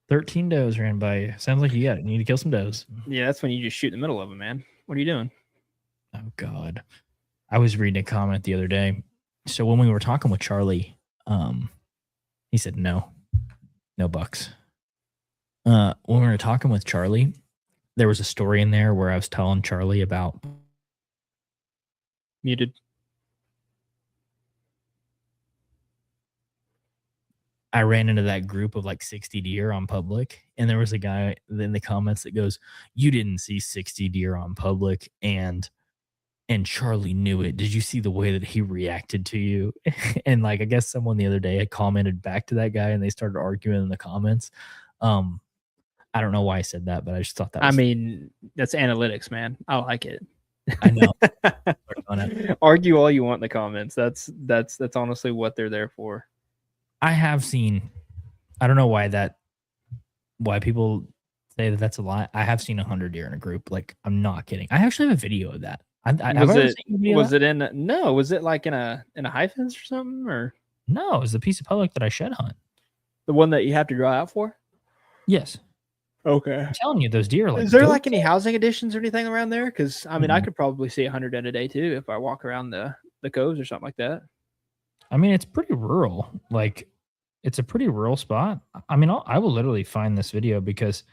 13 does ran by you. Sounds like you got it. You need to kill some does. Yeah, that's when you just shoot in the middle of them, man. What are you doing? Oh, God. I was reading a comment the other day. So when we were talking with Charlie, he said no bucks. When we were talking with Charlie, there was a story in there where I was telling Charlie about muted. I ran into that group of like 60 deer on public, and there was a guy in the comments that goes, "You didn't see 60 deer on public, and Charlie knew it. Did you see the way that he reacted to you?" And like, I guess someone the other day had commented back to that guy, and they started arguing in the comments. I don't know why I said that, but I just thought that was, I mean, that's analytics, man. I like it. I know. Argue all you want in the comments. That's honestly what they're there for. I have seen, I don't know why people say that that's a lie. I have seen 100 deer in a group. Like, I'm not kidding. I actually have a video of that. Was it like in a high fence or something, or no? It was the piece of public that I shed hunt. The one that you have to draw out for? Yes. Okay. I'm telling you, those deer. Like, is there like any housing additions or anything around there? Because I mean, I could probably see 100 in a day too if I walk around the coves or something like that. I mean, it's pretty rural. Like, it's a pretty rural spot. I mean, I will literally find this video because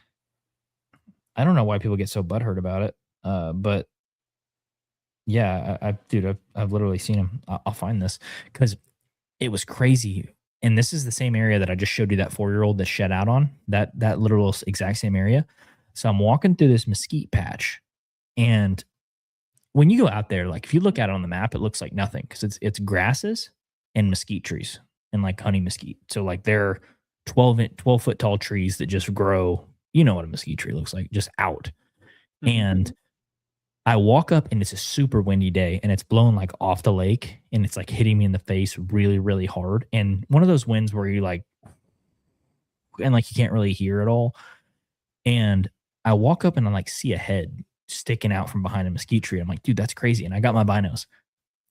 I don't know why people get so butthurt about it. But yeah, I've literally seen him. I'll find this because it was crazy. And this is the same area that I just showed you that 4-year-old that shed out on, that literal exact same area. So I'm walking through this mesquite patch, and when you go out there, like if you look at it on the map, it looks like nothing because it's grasses and mesquite trees and like honey mesquite. So like they're 12 foot tall trees that just grow. You know what a mesquite tree looks like, just out. Mm-hmm. And I walk up and it's a super windy day and it's blowing like off the lake and it's like hitting me in the face really, really hard. And one of those winds where you like, and like you can't really hear at all. And I walk up and I like see a head sticking out from behind a mesquite tree. I'm like, dude, that's crazy. And I got my binos.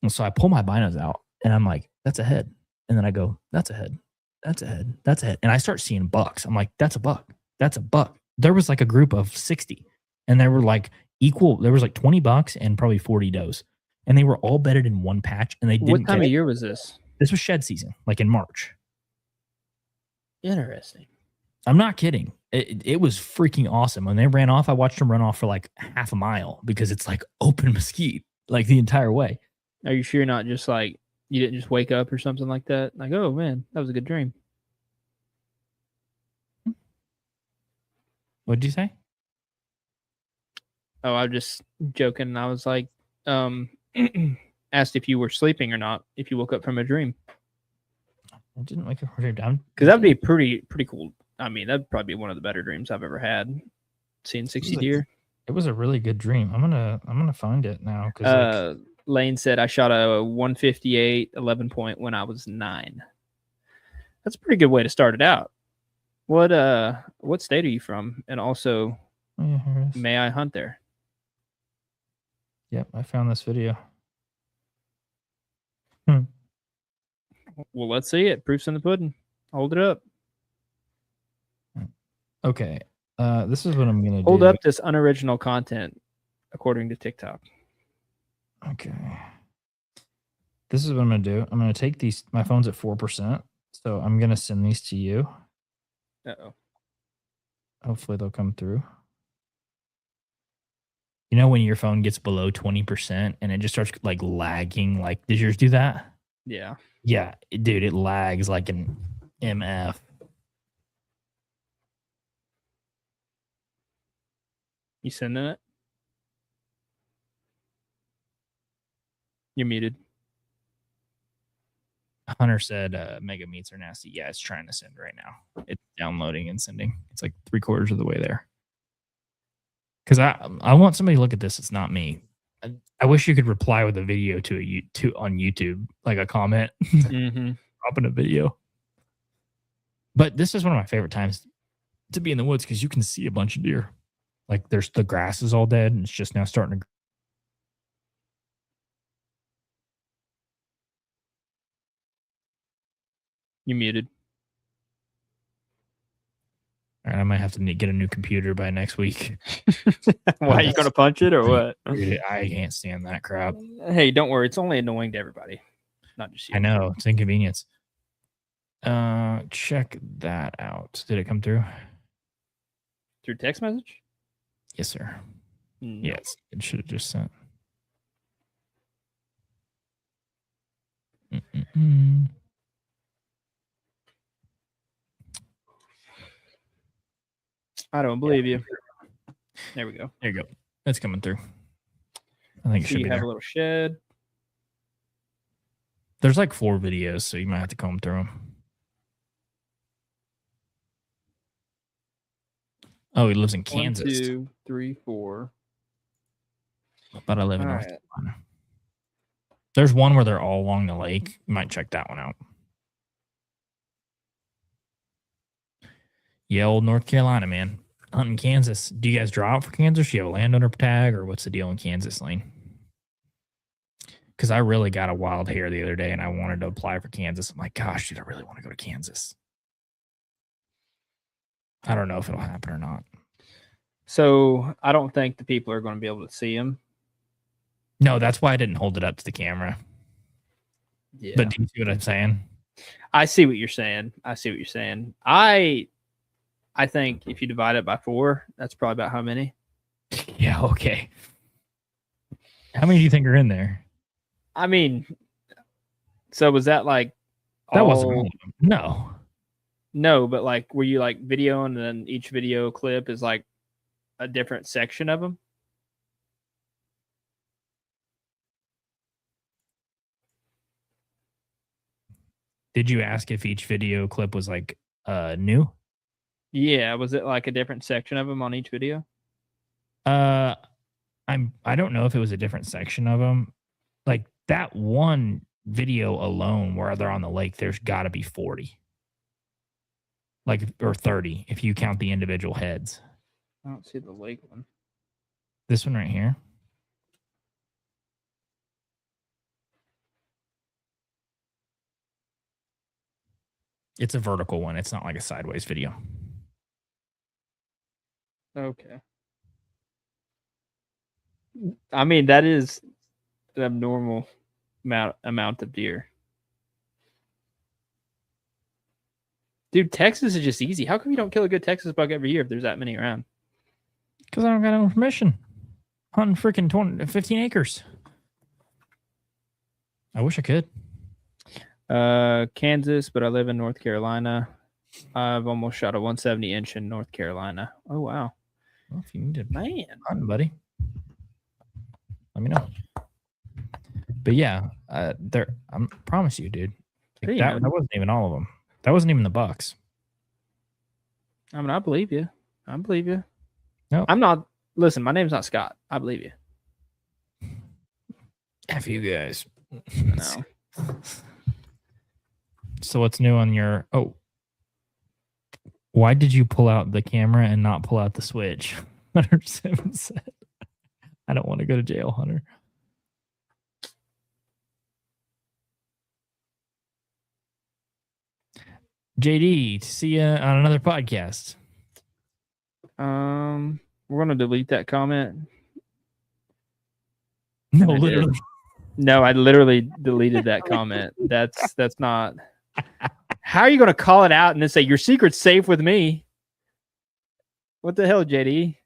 And so I pull my binos out and I'm like, that's a head. And then I go, that's a head. That's a head. That's a head. And I start seeing bucks. I'm like, that's a buck. That's a buck. There was like a group of 60 and they were like equal. There was like 20 bucks and probably 40 does. And they were all bedded in one patch and they didn't. What time of year was this? This was shed season, like in March. Interesting. I'm not kidding. It was freaking awesome. When they ran off, I watched them run off for like half a mile because it's like open mesquite like the entire way. Are you sure you're not just like, you didn't just wake up or something like that? Like, oh man, that was a good dream. What did you say? Oh, I was just joking. I was like, asked if you were sleeping or not, if you woke up from a dream. I didn't wake up from a dream. Because that'd be pretty cool. I mean, that'd probably be one of the better dreams I've ever had. Seeing 60 deer. It was a really good dream. I'm gonna find it now. Lane said I shot a 158 11 point when I was 9. That's a pretty good way to start it out. What state are you from? And also, may I hunt there? Yep, I found this video. Well, let's see it. Proof's in the pudding. Hold it up. Okay. This is what I'm gonna Hold do. up this unoriginal content, according to TikTok. Okay. This is what I'm gonna do. I'm gonna take these. My phone's at 4%, so I'm gonna send these to you. Uh-oh. Hopefully they'll come through. You know when your phone gets below 20% and it just starts like lagging? Like, did yours do that? Yeah. Yeah, dude, it lags like an MF. You sending it? You're muted. Hunter said mega meats are nasty. Yeah, it's trying to send right now. It's downloading and sending. It's like 3/4 of the way there. Because I want somebody to look at this. It's not me. I wish you could reply with a video on YouTube, like a comment, dropping a video. But this is one of my favorite times to be in the woods because you can see a bunch of deer. Like there's the grass is all dead and it's just now starting to. You muted. All right, I might have to get a new computer by next week. Why, are you going to punch it or what? Dude, I can't stand that crap. Hey, don't worry. It's only annoying to everybody, not just you. I know. It's inconvenience. Check that out. Did it come through? Through text message? Yes, sir. No. Yes, it should have just sent. I don't believe you. There we go. There you go. It's coming through. I think it should be have there. A little shed. There's like 4 videos, so you might have to comb through them. Oh, he lives in Kansas. 1, 2, 3, 4. But I live in North Carolina. There's one where they're all along the lake. You might check that one out. Yeah, old North Carolina, man. Hunting Kansas. Do you guys draw out for Kansas? Do you have a landowner tag, or what's the deal in Kansas, Lane? Because I really got a wild hair the other day, and I wanted to apply for Kansas. I'm like, gosh, dude, I really want to go to Kansas. I don't know if it'll happen or not. So I don't think the people are going to be able to see him. No, that's why I didn't hold it up to the camera. Yeah. But do you see what I'm saying? I see what you're saying. I think if you divide it by 4, that's probably about how many. Yeah, okay. How many do you think are in there? I mean, so was that like that wasn't all of them? No, but like were you like videoing and then each video clip is like a different section of them? Did you ask if each video clip was like new? Yeah, was it like a different section of them on each video? I don't know if it was a different section of them. Like that one video alone where they're on the lake, there's got to be 40. Like, or 30 if you count the individual heads. I don't see the lake one. This one right here. It's a vertical one. It's not like a sideways video. Okay. I mean, that is an abnormal amount of deer. Dude, Texas is just easy. How come you don't kill a good Texas buck every year if there's that many around? Because I don't got no permission. Hunting freaking 15 acres. I wish I could. Kansas, but I live in North Carolina. I've almost shot a 170 inch in North Carolina. Oh, wow. Well, if you need to hunt, buddy, let me know. But yeah, I promise you, dude. Like that wasn't even all of them. That wasn't even the bucks. I mean, I believe you. No, I'm not. Listen, my name's not Scott. I believe you. F you guys. No. So what's new on your? Oh, why did you pull out the camera and not pull out the switch? 107 said, I don't want to go to jail, Hunter. JD, see you on another podcast. We're gonna delete that comment. No, literally. No, I literally deleted that comment. That's not. How are you gonna call it out and then say your secret's safe with me? What the hell, JD?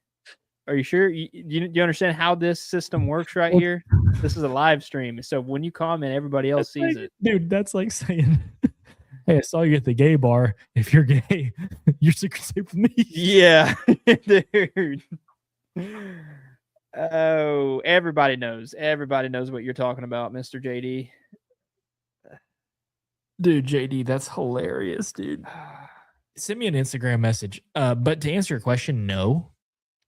Are you sure? You understand how this system works right here? This is a live stream, so when you comment, everybody else sees it. Dude, that's like saying, "Hey, I saw you at the gay bar. If you're gay, your secret's safe with me." Yeah, dude. Oh, everybody knows. Everybody knows what you're talking about, Mr. JD. Dude, JD, that's hilarious, dude. Send me an Instagram message. But to answer your question, no.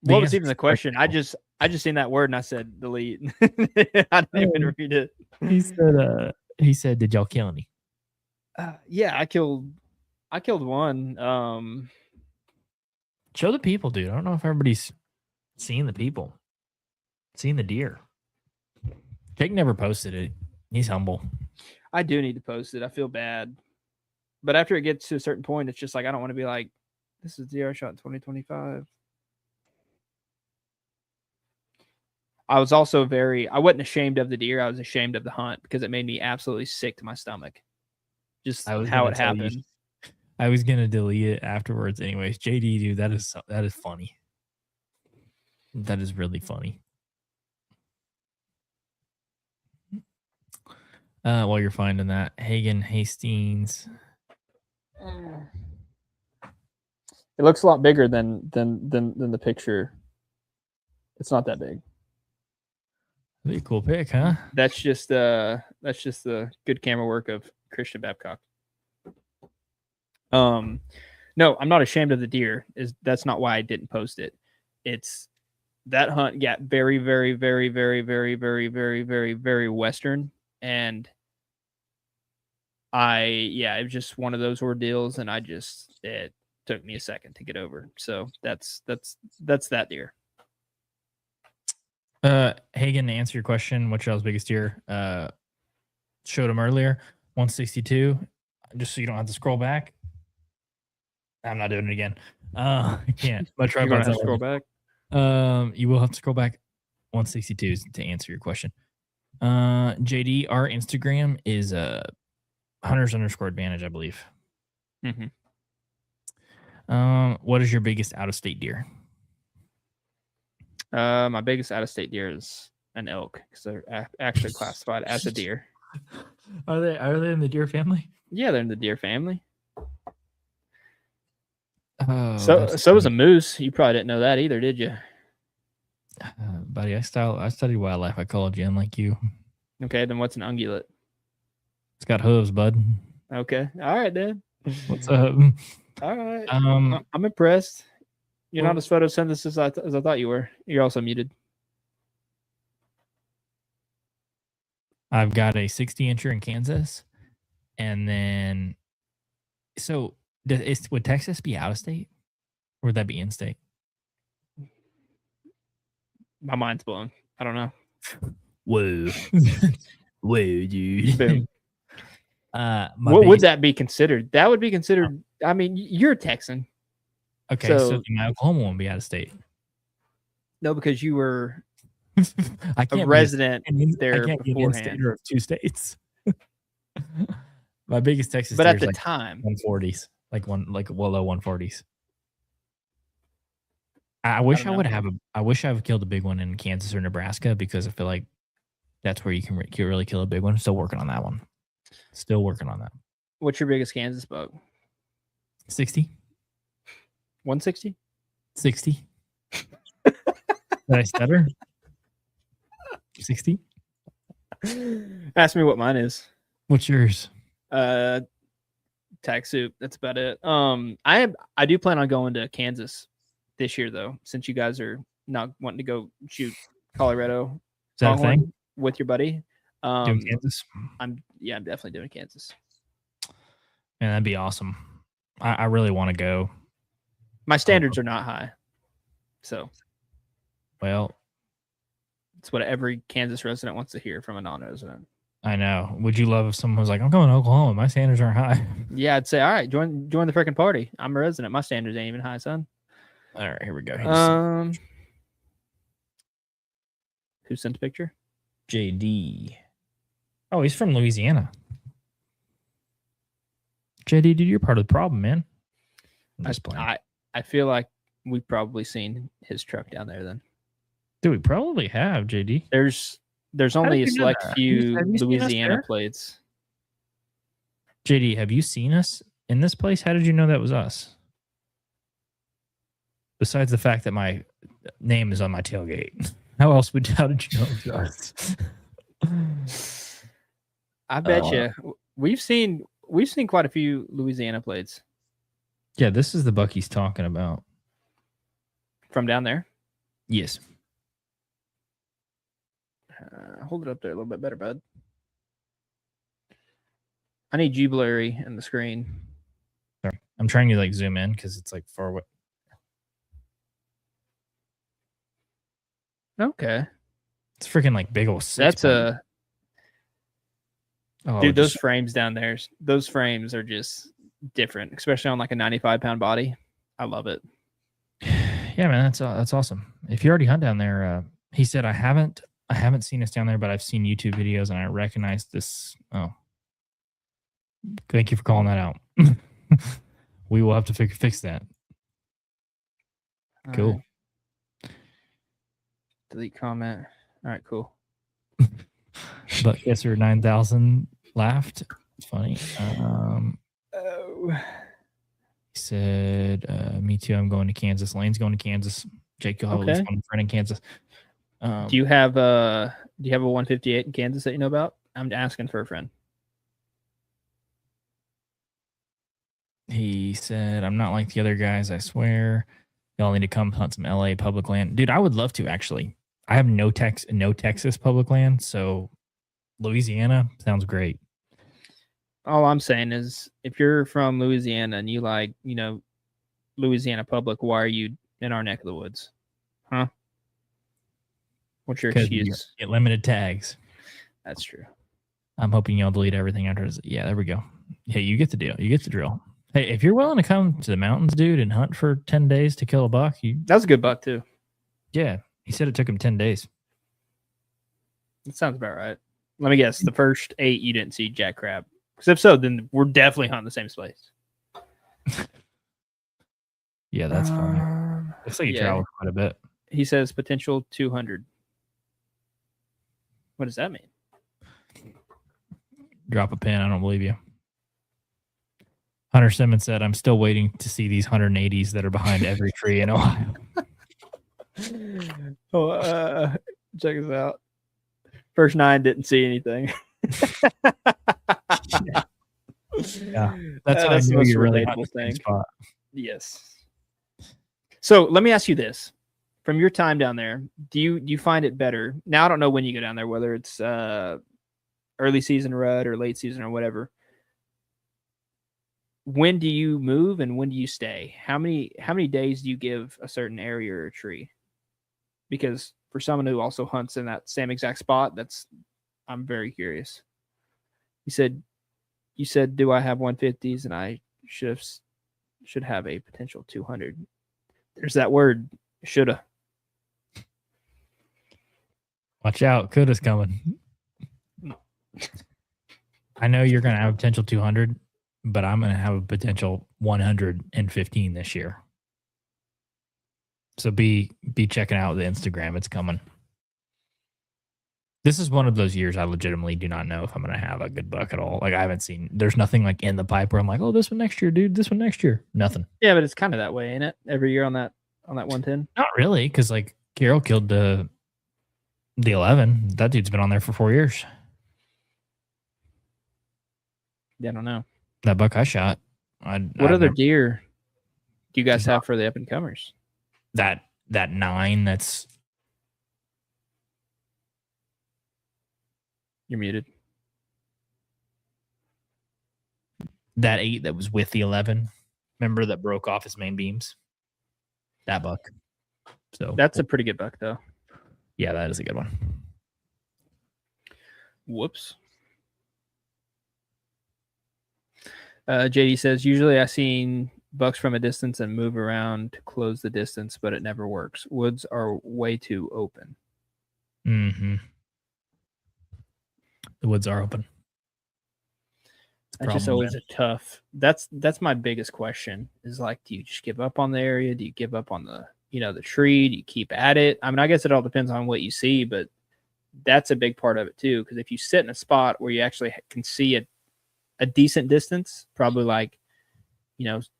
What was even the question? I just seen that word and I said delete. I didn't even read it. He said, did y'all kill any? Yeah, I killed one. Show the people, dude. I don't know if everybody's seeing the people. Seeing the deer. Jake never posted it. He's humble. I do need to post it. I feel bad. But after it gets to a certain point, it's just like I don't want to be like, this is deer I shot in 2025. I was also I wasn't ashamed of the deer. I was ashamed of the hunt because it made me absolutely sick to my stomach. Just how it happened. I was going to delete it afterwards anyways. JD, dude, that is funny. That is really funny. While you're finding that, Hagen Hastings. It looks a lot bigger than the picture. It's not that big. Pretty cool pic, huh? That's just the good camera work of Christian Babcock. No, I'm not ashamed of the deer. That's not why I didn't post it. It's that hunt got very, very, very, very, very, very, very, very, very Western. And it was just one of those ordeals, and it took me a second to get over. So that's that deer. Hagen, to answer your question, what's y'all's biggest deer? Showed him earlier, 162. Just so you don't have to scroll back. I'm not doing it again. I can't. My tripod's have to scroll back. You will have to scroll back. 162 to answer your question. JD, our Instagram is Hunters_Advantage, I believe. Mm-hmm. What is your biggest out-of-state deer? My biggest out-of-state deer is an elk because they're actually classified as a deer. Are they in the deer family? Yeah, they're in the deer family. Oh, so is a moose. You probably didn't know that either, did you? Buddy, I studied wildlife. I called you unlike you. Okay, then what's an ungulate? It's got hooves, bud. Okay, all right, then. What's up? All right, I'm impressed. You're not as photosynthesis as I thought you were. You're also muted. I've got a 60-incher in Kansas, and then would Texas be out of state, or would that be in state? My mind's blown. I don't know. Whoa, whoa, dude. Boom. What would that be considered? That would be considered. I mean, you're a Texan. Okay, so my Oklahoma won't be out of state. No, because you were I can't a resident there I can't beforehand. Be of 2 states. My biggest Texas, but at the time, 140s, like low 140s. I wish I would have I wish I would killed a big one in Kansas or Nebraska because I feel like that's where you can really kill a big one. Still working on that one. Still working on that. What's your biggest Kansas buck? 60. 160? 60. Did I stutter? 60. Ask me what mine is. What's yours? Tag soup. That's about it. I do plan on going to Kansas this year though, since you guys are not wanting to go shoot Colorado. Is that a thing? With your buddy? Doing Kansas? I'm definitely doing Kansas. Man, that'd be awesome. I really want to go. My standards are not high. So well, it's what every Kansas resident wants to hear from a non-resident. I know. Would you love if someone was like, I'm going to Oklahoma. My standards aren't high. Yeah, I'd say, all right, join the freaking party. I'm a resident. My standards ain't even high, son. All right, here we go. Who sent the picture? JD. Oh, he's from Louisiana. JD, dude, you're part of the problem, man. I feel like we've probably seen his truck down there then. Dude, we probably have, JD. There's only a select few Louisiana plates. JD, have you seen us in this place? How did you know that was us? Besides the fact that my name is on my tailgate. How did you know it was us? I bet you we've seen quite a few Louisiana plates. Yeah, this is the buck he's talking about. From down there? Yes. Hold it up there a little bit better, bud. I need Jubilee in the screen. Sorry. I'm trying to like zoom in because it's like far away. Okay. It's freaking like big old. That's a. Dude, those frames down there, those frames are just different, especially on like a 95-pound body. I love it. Yeah, man, that's awesome. If you already hunt down there, he said, I haven't seen us down there, but I've seen YouTube videos and I recognize this. Oh, thank you for calling that out. We will have to fix that. Cool. Delete comment. All right, cool. But Kisser 9000 laughed. It's funny. He said, me too. I'm going to Kansas. Lane's going to Kansas. Jake, you'll have at least one friend in Kansas. Do you have a 158 in Kansas that you know about? I'm asking for a friend. He said, I'm not like the other guys, I swear. Y'all need to come hunt some LA public land. Dude, I would love to actually. I have no Texas public land, so Louisiana sounds great. All I'm saying is if you're from Louisiana and you like, Louisiana public, why are you in our neck of the woods? Huh? What's your excuse? You get limited tags. That's true. I'm hoping y'all delete everything after this. Yeah, there we go. Hey, you get the deal. You get the drill. Hey, if you're willing to come to the mountains, dude, and hunt for 10 days to kill a buck, that was a good buck too. Yeah. He said it took him 10 days. That sounds about right. Let me guess. The first 8 you didn't see Jack Crab. Because if so, then we're definitely hunting the same place. Yeah, that's funny. Looks like he traveled quite a bit. He says potential 200. What does that mean? Drop a pin. I don't believe you. Hunter Simmons said, I'm still waiting to see these 180s that are behind every tree in Ohio. Check us out. First 9 didn't see anything. Yeah, that's the most relatable thing. Spot. Yes. So let me ask you this: from your time down there, do you find it better? Now I don't know when you go down there, whether it's early season rut or late season or whatever. When do you move and when do you stay? How many days do you give a certain area or a tree? Because for someone who also hunts in that same exact spot, I'm very curious. You said, do I have 150s and I should have a potential 200? There's that word, shoulda. Watch out, coulda's coming. I know you're going to have a potential 200, but I'm going to have a potential 115 this year. So be checking out the Instagram. It's coming. This is one of those years I legitimately do not know if I'm going to have a good buck at all. Like I haven't seen, there's nothing like in the pipe where I'm like, oh, this one next year, dude, this one next year. Nothing. Yeah, but it's kind of that way, ain't it? Every year on that 110? Not really, because like Carol killed the 11. That dude's been on there for 4 years. Yeah, I don't know. That buck I shot. What other deer do you guys have for the up and comers? That 9 that's. You're muted. That 8 that was with the 11. Remember that broke off his main beams? That buck. So that's a pretty good buck, though. Yeah, that is a good one. Whoops. JD says, usually I've seen bucks from a distance and move around to close the distance, but it never works. Woods are way too open. Mm-hmm. The woods are open. That's just always a tough. That's my biggest question. Is like, do you just give up on the area? Do you give up on the the tree? Do you keep at it? I mean, I guess it all depends on what you see, but that's a big part of it too. Because if you sit in a spot where you actually can see a decent distance, probably like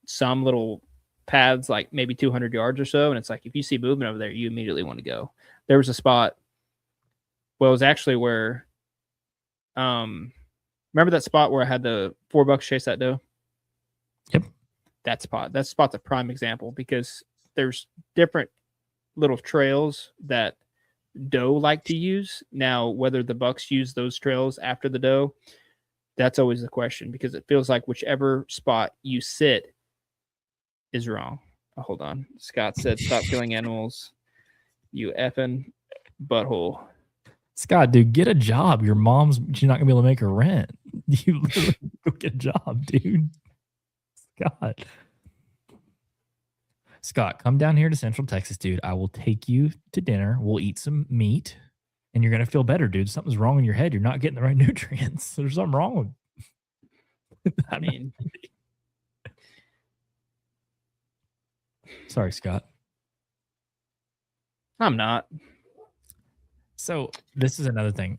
some little paths like maybe 200 yards or so, and it's like if you see movement over there, you immediately want to go. There was a spot. Well, it was actually where remember that spot where I had the $4 chase that doe? Yep. That spot's a prime example because there's different little trails that doe like to use. Now, whether the bucks use those trails after the doe, that's always the question because it feels like whichever spot you sit is wrong. Oh, hold on. Scott said, stop killing animals, you effing butthole. Scott, dude, get a job. She's not gonna be able to make her rent. You literally go get a job, dude. Scott, come down here to Central Texas, dude. I will take you to dinner. We'll eat some meat, and you're gonna feel better, dude. Something's wrong in your head. You're not getting the right nutrients. There's something wrong with. I mean, sorry, Scott. I'm not. So this is another thing.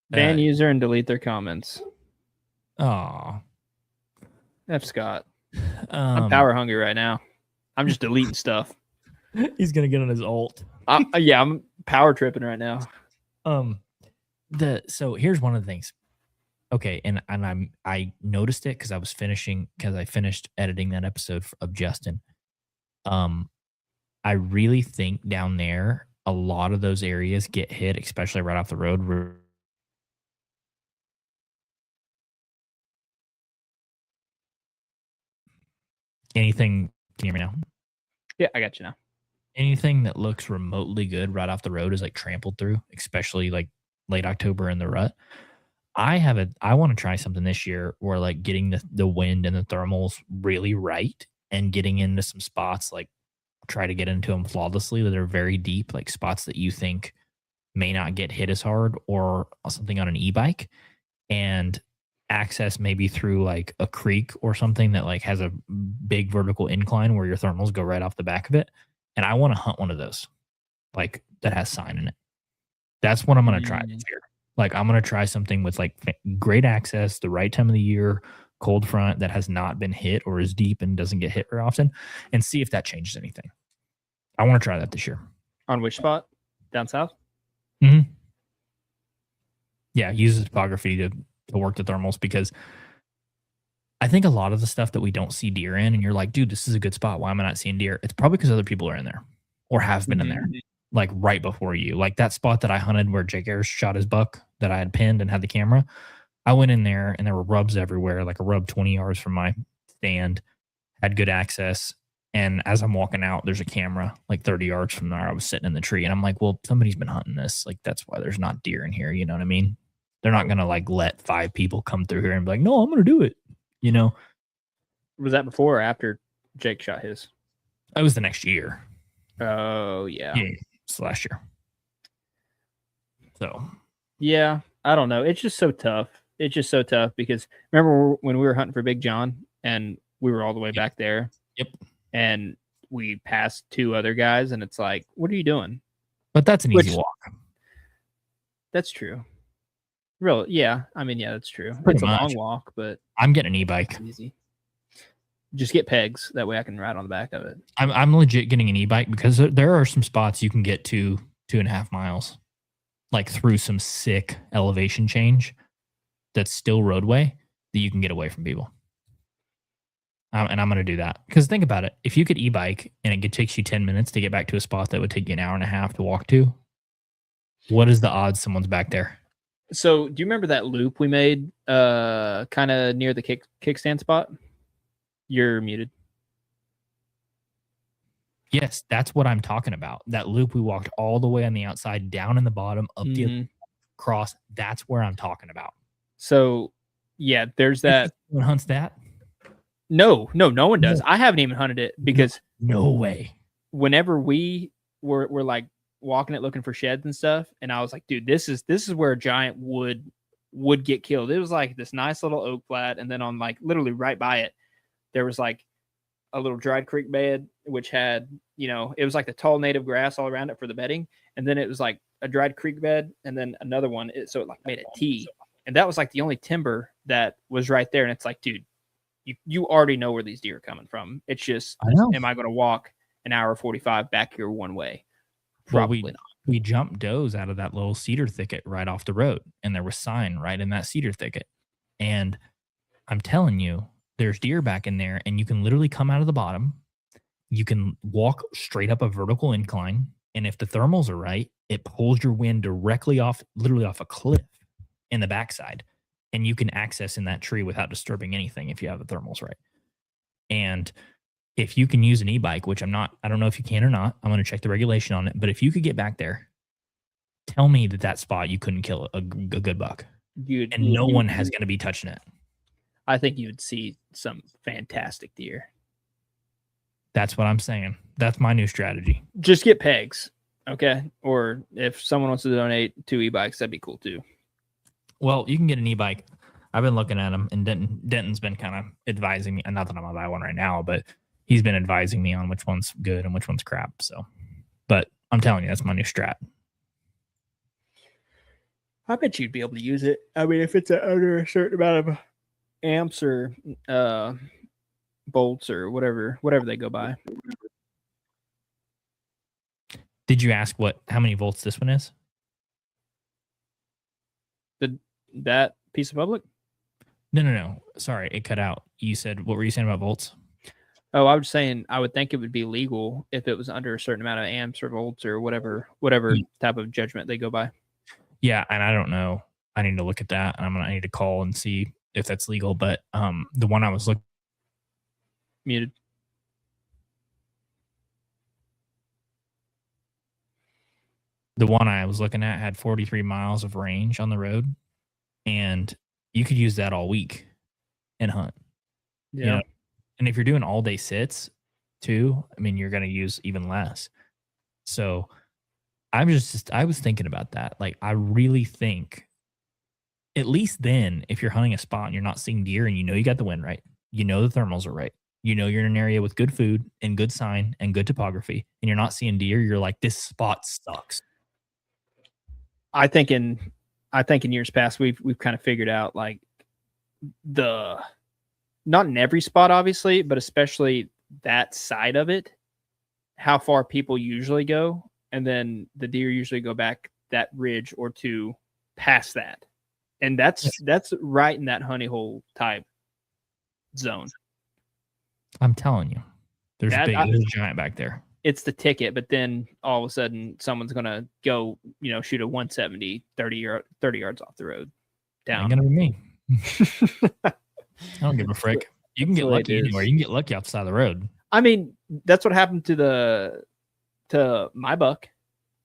Ban user and delete their comments. Oh, F Scott. I'm power hungry right now. I'm just deleting stuff. He's gonna get on his ult. Yeah, I'm power tripping right now. So here's one of the things. Okay, and I noticed it because I finished editing that episode of Justin. I really think down there a lot of those areas get hit, especially right off the road. Anything? Can you hear me now? Yeah, I got you now. Anything that looks remotely good right off the road is like trampled through, especially like late October in the rut. I want to try something this year where like getting the wind and the thermals really right and getting into some spots, like try to get into them flawlessly that are very deep, like spots that you think may not get hit as hard or something on an e-bike, and access maybe through like a creek or something that like has a big vertical incline where your thermals go right off the back of it. And I want to hunt one of those, like that has sign in it. That's what I'm going to try this year. Like I'm going to try something with like great access, the right time of the year, cold front that has not been hit or is deep and doesn't get hit very often, and see if that changes anything. I want to try that this year. On which spot? Down south? Mm-hmm. Yeah, use the topography to work the thermals, because I think a lot of the stuff that we don't see deer in, and you're like, dude, this is a good spot. Why am I not seeing deer? It's probably because other people are in there or have been in there, like right before you. Like that spot that I hunted where Jake Ayers shot his buck that I had pinned and had the camera. I went in there and there were rubs everywhere, like a rub 20 yards from my stand, had good access. And as I'm walking out, there's a camera like 30 yards from there. I was sitting in the tree and I'm like, well, somebody's been hunting this. Like, that's why there's not deer in here. You know what I mean? They're not going to like let 5 people come through here and be like, no, I'm going to do it. You know? Was that before or after Jake shot his? That was the next year. Oh, yeah. Yeah, it's last year. So. Yeah, I don't know. It's just so tough. It's just so tough because remember when we were hunting for Big John and we were all the way back there? Yep. And we passed 2 other guys and it's like, what are you doing? But that's an easy walk. That's true. Real, yeah. I mean, yeah, that's true. Pretty it's much. a long walk, but I'm getting an e-bike. Easy. Just get pegs. That way I can ride on the back of it. I'm legit getting an e-bike because there are some spots you can get to 2.5 miles, like through some sick elevation change that's still roadway that you can get away from people. And I'm going to do that because think about it. If you could e-bike and it takes you 10 minutes to get back to a spot that would take you an hour and a half to walk to, what is the odds someone's back there? So do you remember that loop we made kind of near the kickstand spot? You're muted. Yes, that's what I'm talking about. That loop we walked all the way on the outside, down in the bottom, up the cross. That's where I'm talking about. So, yeah, there's that. Who hunts that? No one does. I haven't even hunted it because no way. Whenever we were like walking it looking for sheds and stuff, and I was like, dude, this is where a giant would get killed. It was like this nice little oak flat, and then on like literally right by it, there was like a little dried creek bed, which had, it was like the tall native grass all around it for the bedding. And then it was like a dried creek bed and then another one. So it like made a T. And that was like the only timber that was right there. And it's like, dude, you already know where these deer are coming from. It's just, am I going to walk an hour 45 back here one way? Probably not. We jumped does out of that little cedar thicket right off the road. And there was sign right in that cedar thicket. And I'm telling you, there's deer back in there, and you can literally come out of the bottom. You can walk straight up a vertical incline, and if the thermals are right, it pulls your wind directly literally off a cliff in the backside, and you can access in that tree without disturbing anything if you have the thermals right. And if you can use an e-bike, which I don't know if you can or not. I'm going to check the regulation on it, but if you could get back there, tell me that spot you couldn't kill a good buck, and no one has going to be touching it. I think you would see some fantastic deer. That's what I'm saying. That's my new strategy. Just get pegs, okay? Or if someone wants to donate 2 e-bikes, that'd be cool too. Well, you can get an e-bike. I've been looking at them, and Denton's been kind of advising me. Not that I'm gonna buy one right now, but he's been advising me on which one's good and which one's crap. So, but I'm telling you, that's my new strat. I bet you'd be able to use it. I mean, if it's under a certain amount of amps or bolts or whatever they go by. Did you ask how many volts this one is? That piece of public? No. Sorry, it cut out. You said, what were you saying about volts? Oh, I was saying I would think it would be legal if it was under a certain amount of amps or volts or whatever type of judgment they go by. Yeah, and I don't know. I need to look at that, and I need to call and see if that's legal. But the one I was looking muted. The one I was looking at had 43 miles of range on the road, and you could use that all week and hunt. Yeah. And if you're doing all day sits too, I mean, you're going to use even less. So I was thinking about that. Like, I really think at least then, if you're hunting a spot and you're not seeing deer and you got the wind right, the thermals are right, you're in an area with good food and good sign and good topography, and you're not seeing deer, you're like, this spot sucks. I think in years past, we've kind of figured out like not in every spot, obviously, but especially that side of it, how far people usually go. And then the deer usually go back that ridge or two past that. And that's right in that honey hole type zone. I'm telling you, there's a giant back there. It's the ticket, but then all of a sudden someone's going to go, shoot a 170, 30 yards off the road down. Ain't going to be me. I don't give a frick. You can get lucky anywhere. You can get lucky outside the road. I mean, that's what happened to my buck,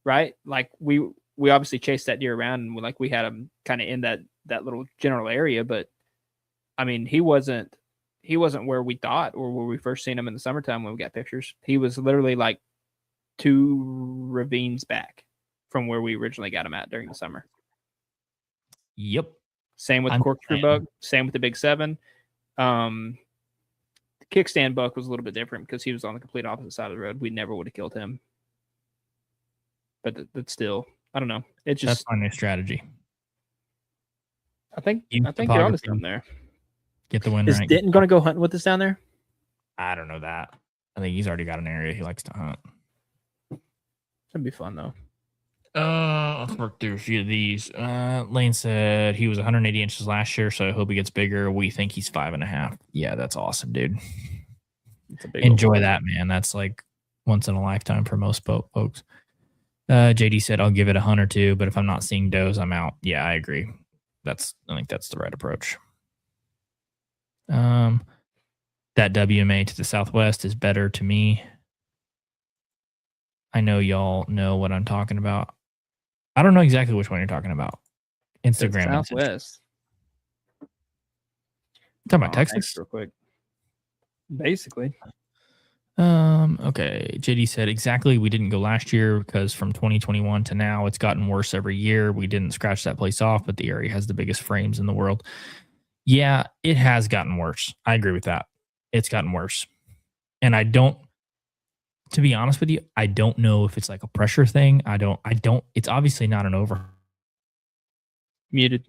right? Like we obviously chased that deer around, and we had him kind of in that little general area, but I mean, he wasn't where we thought or where we first seen him in the summertime when we got pictures. He was literally like 2 ravines back from where we originally got him at during the summer. Yep. Same with the corkscrew buck. Same with the big 7. The kickstand buck was a little bit different because he was on the complete opposite side of the road. We never would have killed him. But that's still, I don't know. It's just that's my new strategy. I think you're onto something there. Get the wind right. Is Denton going to go hunting with us down there? I don't know that. I think he's already got an area he likes to hunt. That'd be fun though. Let's work through a few of these. Lane said he was 180 inches last year, so I hope he gets bigger. We think he's 5.5. Yeah, that's awesome, dude. Enjoy that, man. That's like once in a lifetime for most folks. JD said I'll give it a hunt or two, but if I'm not seeing does, I'm out. Yeah, I agree. I think that's the right approach. That WMA to the southwest is better to me. I know y'all know what I'm talking about. I don't know exactly which one you're talking about. Instagram. Southwest. Talking about Texas? Real quick. Basically. Okay. JD said exactly. We didn't go last year because from 2021 to now, it's gotten worse every year. We didn't scratch that place off, but the area has the biggest frames in the world. Yeah, it has gotten worse. I agree with that. It's gotten worse. And to be honest with you, I don't know if it's like a pressure thing. It's obviously not an over. Muted.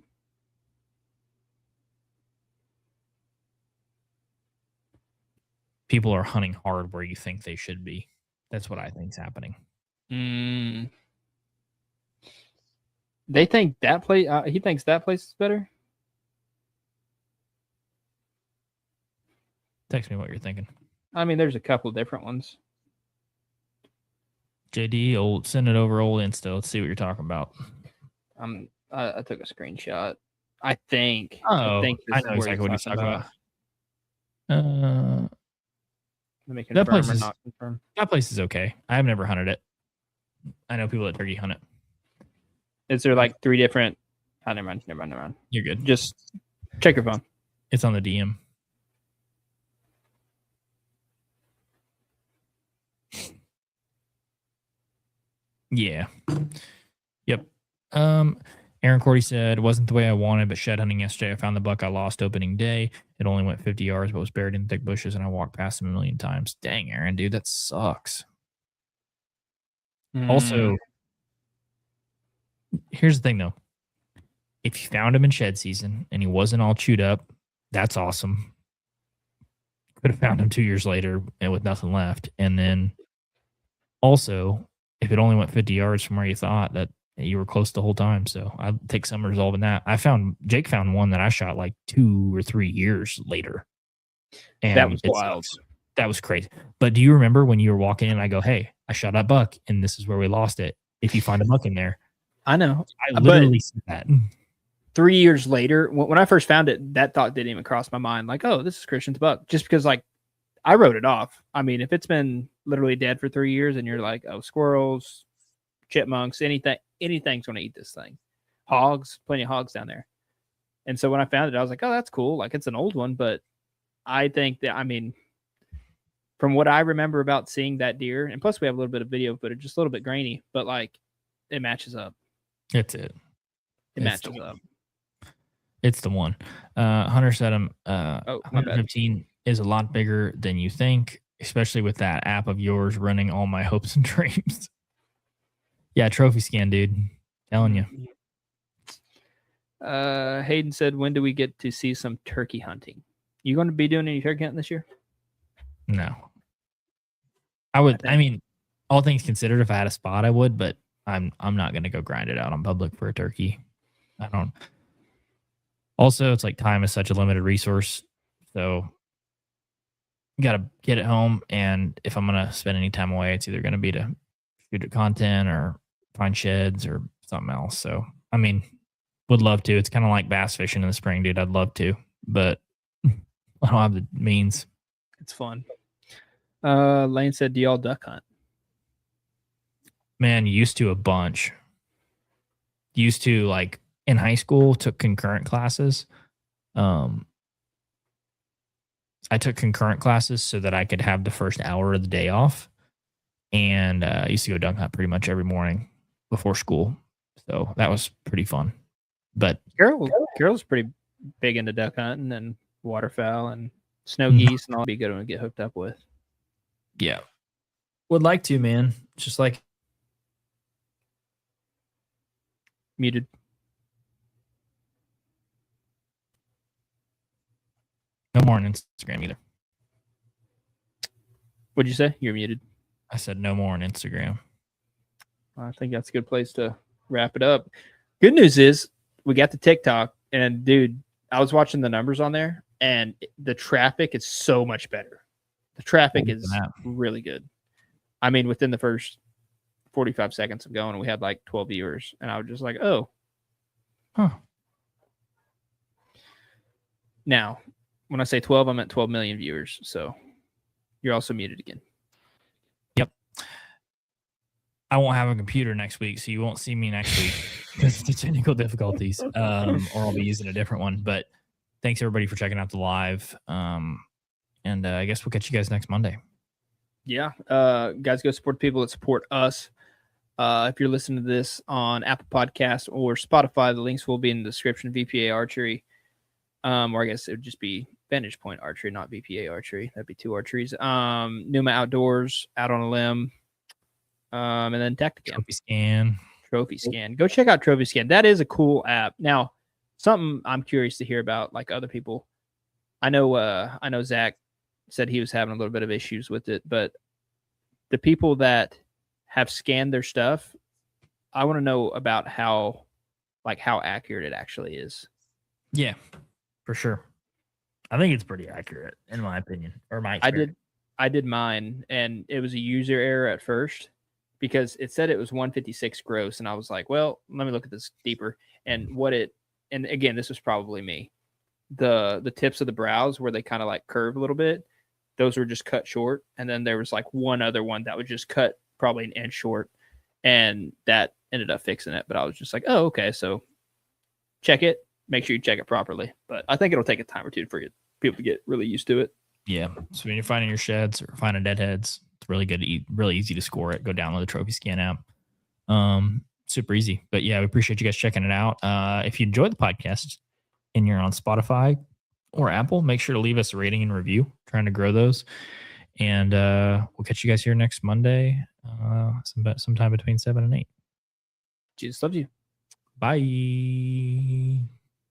People are hunting hard where you think they should be. That's what I think is happening. They think that place. He thinks that place is better. Text me what you're thinking. I mean, there's a couple different ones. JD, send it over old Insta. Let's see what you're talking about. I took a screenshot. I think. Oh, I know exactly what he's talking about. Let me confirm or not confirm. That place is okay. I've never hunted it. I know people that turkey hunt it. Is there like 3 different? Oh, never mind. You're good. Just check your phone. It's on the DM. Yeah. Yep. Aaron Cordy said, it wasn't the way I wanted, but shed hunting yesterday. I found the buck I lost opening day. It only went 50 yards, but was buried in thick bushes, and I walked past him a million times. Dang, Aaron, dude, that sucks. Also, here's the thing, though. If you found him in shed season and he wasn't all chewed up, that's awesome. Could have found him 2 years later and with nothing left. And then also, if it only went 50 yards from where you thought, that you were close the whole time. So I'd take some resolve in that. Jake found one that I shot like 2 or 3 years later. And that was wild. That was crazy. But do you remember when you were walking in, I go, hey, I shot that buck and this is where we lost it. If you find a buck in there. I know. I literally said that. 3 years later, when I first found it, that thought didn't even cross my mind. Like, oh, this is Christian's buck. Just because like I wrote it off. I mean, if it's been literally dead for 3 years and you're like, oh, squirrels, chipmunks, anything's going to eat this thing. Hogs, plenty of hogs down there. And so when I found it, I was like, oh, that's cool. Like it's an old one, but I think that, I mean, from what I remember about seeing that deer, and plus we have a little bit of video footage, just a little bit grainy, but like it matches up. That's it. It matches up. It's the one. Hunter said 115 is a lot bigger than you think, especially with that app of yours running all my hopes and dreams. Yeah, trophy scan, dude. Telling you. Hayden said, when do we get to see some turkey hunting? You going to be doing any turkey hunting this year? No. I mean, all things considered, if I had a spot, I would, but I'm not going to go grind it out on public for a turkey. I don't. Also, it's like time is such a limited resource. So you got to get it home. And if I'm going to spend any time away, it's either going to be to shoot at content or find sheds or something else. So, I mean, would love to. It's kind of like bass fishing in the spring, dude. I'd love to, but I don't have the means. It's fun. Lane said, do y'all duck hunt? Man, used to a bunch. Used to, like, in high school, took concurrent classes. I took concurrent classes so that I could have the first hour of the day off. And I used to go duck hunt pretty much every morning before school. So that was pretty fun. But Carol's pretty big into duck hunting and waterfowl and snow geese and all. Be good one to get hooked up with. Yeah. Would like to, man. It's just like muted. No more on Instagram either. What'd you say? You're muted. I said no more on Instagram. I think that's a good place to wrap it up. Good news is we got the TikTok, and dude, I was watching the numbers on there, and the traffic is so much better. The traffic is really good. I mean, within the first 45 seconds of going, we had like 12 viewers, and I was just like, oh. Huh. Now, when I say 12, I meant 12 million viewers. So you're also muted again. Yep. I won't have a computer next week, so you won't see me next week because of the technical difficulties, or I'll be using a different one. But thanks, everybody, for checking out the live. And I guess we'll catch you guys next Monday. Yeah. Guys, go support people that support us. If you're listening to this on Apple Podcasts or Spotify, the links will be in the description. VPA Archery. Or I guess it would just be Vantage Point Archery, not VPA Archery. That'd be two archeries. Numa Outdoors, Out on a Limb. And then Tacticam. Trophy Scan. Go check out Trophy Scan. That is a cool app. Now, something I'm curious to hear about, like other people. I know Zach said he was having a little bit of issues with it, but the people that have scanned their stuff, I want to know about how accurate it actually is. Yeah, for sure. I think it's pretty accurate in my opinion, or my experience. I did mine, and it was a user error at first because it said it was 156 gross, and I was like, well, let me look at this deeper. And and again, this was probably me. The tips of the brows where they kind of like curve a little bit, those were just cut short. And then there was like one other one that was just cut probably an inch short, and that ended up fixing it. But I was just like, oh, okay. So check it, make sure you check it properly. But I think it'll take a time or two for people to get really used to it. Yeah. So when you're finding your sheds or finding deadheads, it's really good to really easy to score it. Go download the Trophy Scan app. Super easy. But yeah, we appreciate you guys checking it out. If you enjoyed the podcast and you're on Spotify or Apple, make sure to leave us a rating and review. Trying to grow those. And we'll catch you guys here next Monday, sometime between 7 and 8. Jesus loves you. Bye.